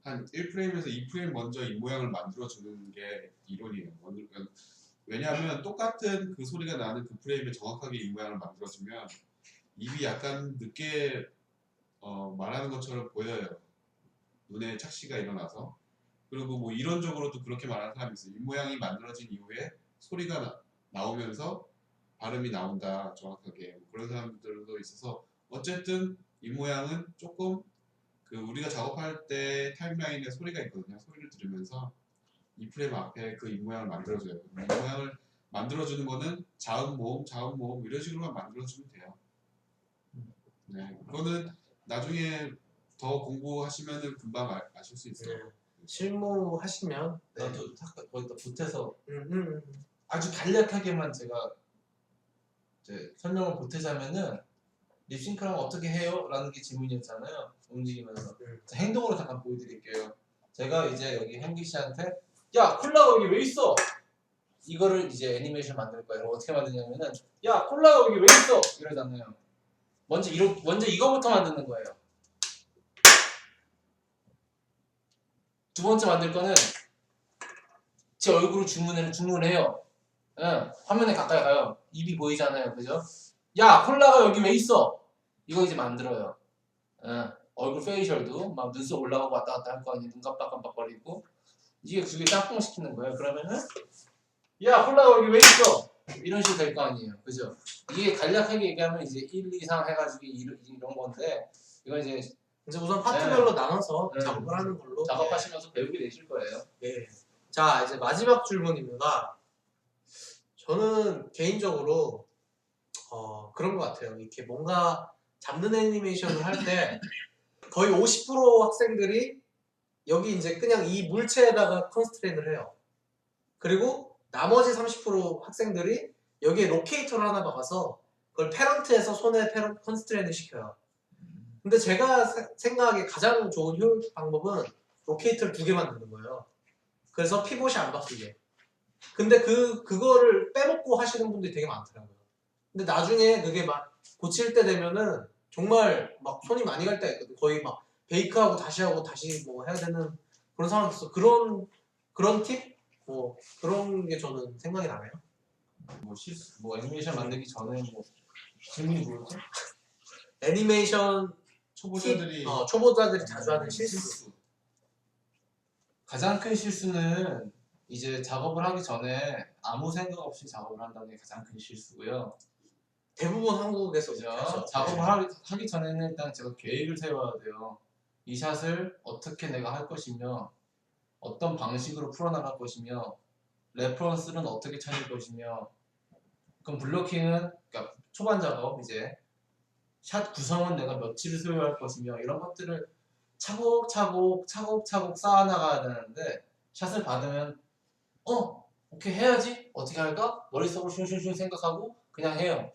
한 1프레임에서 2프레임 먼저 입 모양을 만들어주는 게 이론이에요. 왜냐하면 똑같은 그 소리가 나는 그 프레임에 정확하게 입 모양을 만들어주면 입이 약간 늦게 말하는 것처럼 보여요. 눈에 착시가 일어나서 그리고 뭐 이론적으로도 그렇게 말하는 사람이 있어요. 입모양이 만들어진 이후에 소리가 나오면서 발음이 나온다 정확하게 뭐 그런 사람들도 있어서 어쨌든 입모양은 조금 그 우리가 작업할 때 타임라인에 소리가 있거든요. 소리를 들으면서 이 프레임 앞에 그 입모양을 만들어줘요. 입모양을 만들어주는 거는 자음 모음 이런 식으로만 만들어주면 돼요. 네, 그거는 나중에 더 공부하시면은 금방 아실 수 있어요. 네. 실무하시면 네. 나도 거기다 보태서 음. 아주 간략하게만 제가 이제 설명을 보태자면은 립싱크랑 어떻게 해요? 라는 게 질문이었잖아요. 움직이면서 행동으로 잠깐 보여드릴게요. 제가 이제 여기 현기 씨한테 야 콜라가 여기 왜 있어? 이거를 이제 애니메이션 만들 거예요. 어떻게 만드냐면은 야 콜라가 여기 왜 있어? 이러잖아요. 먼저 이거부터 만드는 거예요. 두 번째 만들 거는 제 얼굴을 주문해요. 응, 화면에 가까이 가요. 입이 보이잖아요, 그죠? 야 콜라가 여기 왜 있어? 이거 이제 만들어요. 응, 얼굴 페이셜도 막 눈썹 올라가고 왔다 갔다 할 거 아니에요. 눈 깜빡깜빡거리고 이게 두 개 짝꿍 시키는 거예요. 그러면은 야 콜라가 여기 왜 있어? 이런 식으로 될 거 아니에요, 그죠? 이게 간략하게 얘기하면 이제 1, 2, 3 해가지고 이런 건데 이건 이제 우선 파트별로 나눠서 네. 작업을 하는 걸로 작업하시면서 배우게 되실 거예요. 네. 자 이제 마지막 질문입니다. 저는 개인적으로 그런 것 같아요. 이렇게 뭔가 잡는 애니메이션을 할 때 거의 50% 학생들이 여기 이제 그냥 이 물체에다가 컨스트레인을 해요. 그리고 나머지 30% 학생들이 여기에 로케이터를 하나 박아서 그걸 패런트에서 손에 컨스트레인을 시켜요. 근데 제가 생각하기에 가장 좋은 효율 방법은 로케이터를 2개 만드는 거예요. 그래서 피봇이 안 바뀌게. 근데 그거를 빼먹고 하시는 분들이 되게 많더라고요. 근데 나중에 그게 막 고칠 때 되면은 정말 막 손이 많이 갈 때가 있거든요. 거의 막 베이크하고 다시 하고 다시 뭐 해야 되는 그런 상황이 있어. 그런 팁? 뭐 그런 게 저는 생각이 나네요. 뭐 애니메이션 만들기 전에 뭐 질문이 뭐였죠? 애니메이션 초보자들이 초보자들이 자주 하는 실수. 가장 큰 실수는 이제 작업을 하기 전에 아무 생각 없이 작업을 한다는 게 가장 큰 실수고요. 대부분 한국에서 그죠? 그렇게 하죠. 작업을 하기 전에는 일단 제가 계획을 세워야 돼요. 이 샷을 어떻게 내가 할 것이며 어떤 방식으로 풀어나갈 것이며 레퍼런스는 어떻게 찾을 것이며 그럼 블로킹은 그러니까 초반 작업 이제 샷 구성은 내가 며칠을 소요할 것이며 이런 것들을 차곡차곡 쌓아나가야 되는데 샷을 받으면 오케이 해야지 어떻게 할까? 머릿속으로 슝슝슝 생각하고 그냥 해요.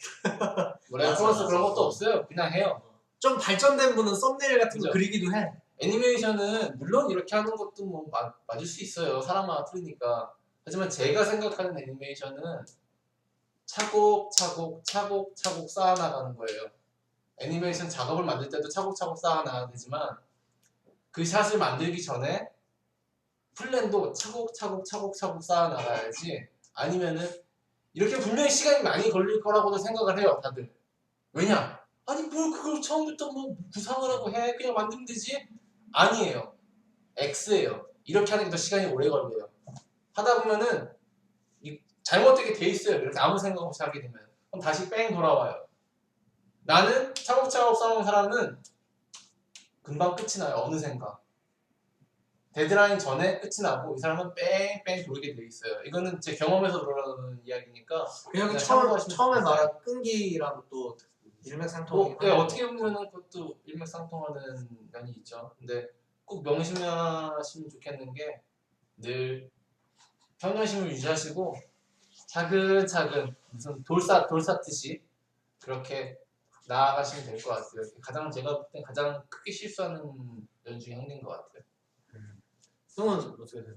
뭐 레퍼런스 그런 것도 없어요. 그냥 해요. 좀 발전된 분은 썸네일 같은 거 그죠? 그리기도 해. 애니메이션은 물론 이렇게 하는 것도 뭐 맞을 수 있어요. 사람마다 틀리니까. 하지만 제가 생각하는 애니메이션은 차곡차곡 쌓아나가는 거예요. 애니메이션 작업을 만들 때도 차곡차곡 쌓아나가야 되지만 그 샷을 만들기 전에 플랜도 차곡차곡 쌓아나가야지 아니면은 이렇게 분명히 시간이 많이 걸릴 거라고도 생각을 해요 다들. 왜냐? 아니 뭘 그걸 처음부터 뭐 구상을 하고 해 그냥 만들면 되지? 아니에요. X예요. 이렇게 하는 게 더 시간이 오래 걸려요. 하다 보면은 잘못되게 돼 있어요. 이렇게 아무 생각 없이 하게 되면 그럼 다시 뺑 돌아와요. 나는 차곡차곡 쌓은 사람은 금방 끝이 나요. 어느샌가 데드라인 전에 끝이 나고 이 사람은 뺑뺑 돌게 돼 있어요. 이거는 제 경험에서 들어오는 이야기니까 그냥 참고하시면 처음에 좋겠어요. 말한 끈기랑 또 일맥상통하긴 네, 하네요. 어떻게 보면은 그것도 일맥상통하는 면이 있죠. 근데 꼭 명심하시면 좋겠는 게 늘 평정심을 유지하시고 차근차근 무슨 돌쌓듯이 그렇게 나아가시면 될 것 같아요. 가장 제가 볼 땐 가장 크게 실수하는 연 중에 하나인 것 같아요. 형은 어떻게 돼요?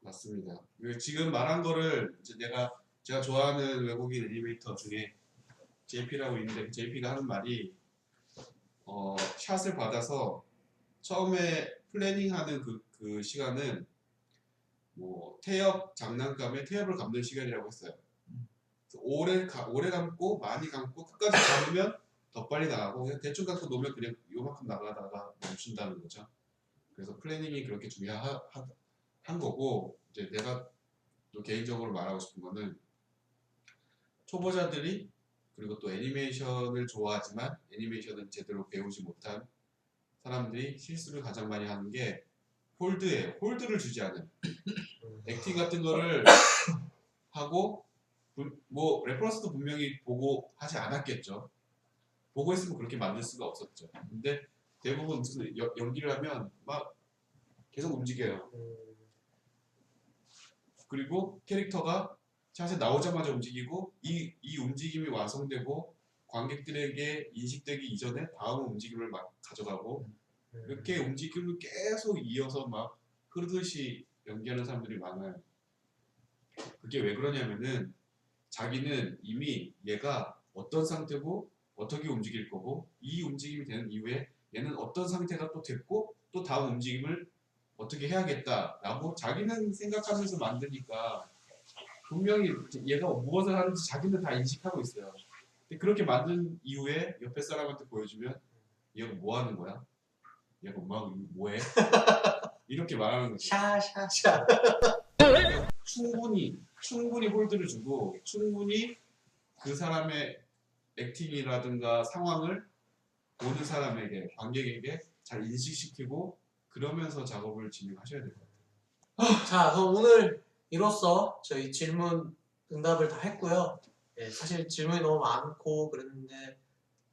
맞습니다. 그 지금 말한 거를 이제 제가 좋아하는 외국인 애니메이터 중에 JP라고 있는데 그 JP가 하는 말이 샷을 받아서 처음에 플래닝하는 그 시간은 뭐 태엽 장난감에 태엽을 감는 시간이라고 했어요. 오래 감고 많이 감고 끝까지 감으면 더 빨리 나가고 그냥 대충 감고 놓으면 그냥 요만큼 나가다가 멈춘다는 거죠. 그래서 플래닝이 그렇게 중요한 거고 이제 내가 또 개인적으로 말하고 싶은 거는 초보자들이 그리고 또 애니메이션을 좋아하지만 애니메이션을 제대로 배우지 못한 사람들이 실수를 가장 많이 하는 게 홀드예요. 홀드를 주지 않은 액팅 같은 거를 하고 뭐 레퍼런스도 분명히 보고 하지 않았겠죠. 보고 했으면 그렇게 만들 수가 없었죠. 근데 대부분 무슨 연기를 하면 막 계속 움직여요. 그리고 캐릭터가 샷에 나오자마자 움직이고 이 움직임이 완성되고 관객들에게 인식되기 이전에 다음 움직임을 막 가져가고 이렇게 움직임을 계속 이어서 막 흐르듯이 연기하는 사람들이 많아요. 그게 왜 그러냐면은 자기는 이미 얘가 어떤 상태고 어떻게 움직일 거고 이 움직임이 되는 이후에 얘는 어떤 상태가 또 됐고 또 다음 움직임을 어떻게 해야겠다라고 자기는 생각하면서 만드니까 분명히 얘가 무엇을 하는지 자기는 다 인식하고 있어요. 근데 그렇게 만든 이후에 옆에 사람한테 보여주면 얘가 뭐 하는 거야? 얘가 뭐해? 이렇게 말하는 거죠. 샤샤샤. 충분히 홀드를 주고 충분히 그 사람의 액팅이라든가 상황을 보는 사람에게 관객에게 잘 인식시키고 그러면서 작업을 진행하셔야 될 것 같아요. 자, 그럼 오늘 이로써 저희 질문 응답을 다 했고요. 예, 사실 질문이 너무 많고 그랬는데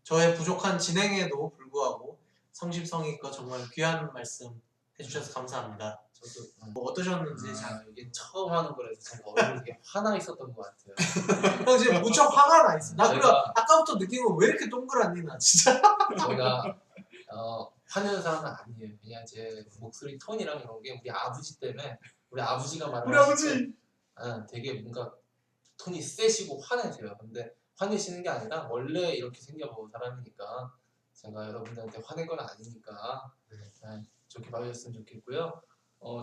저의 부족한 진행에도 불구하고 성심성의껏 정말 귀한 말씀 해주셔서 감사합니다. 저도 뭐 어떠셨는지 잘. 이게 처음 하는 거라서 제가 얼굴이 되게 화나 있었던 것 같아요. 형 지금 무척 화가 나 있어. 나 그래 내가- 아까부터 느낀 건 왜 이렇게 동그랗니 나 진짜. 제가 화내는 사람은 아니에요. 그냥 제 목소리 톤이랑 이런 게 우리 아버지 때문에 우리 아버지가 말을 우리 하실 때 되게 뭔가 톤이 세시고 화내세요. 근데 화내시는 게 아니라 원래 이렇게 생겨본 사람이니까 제가 여러분들한테 화낸 건 아니니까 좋게 봐주셨으면 좋겠고요.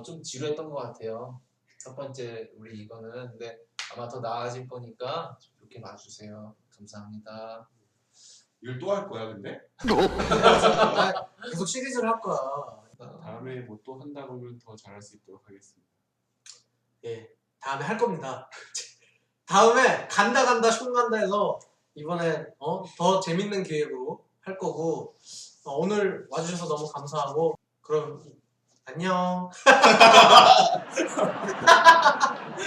좀 지루했던 것 같아요. 첫 번째 우리 이거는 근데 아마 더 나아질 거니까 좋게 봐주세요. 감사합니다. 이걸 또 할 거야 근데? 나 계속 시리즈를 할 거야. 다음에 뭐 또 한다 그러면 더 잘할 수 있도록 하겠습니다. 예, 다음에 할 겁니다. 다음에 간다 숑 간다 해서 이번에 더 재밌는 기획으로 할 거고 오늘 와주셔서 너무 감사하고 그럼 안녕.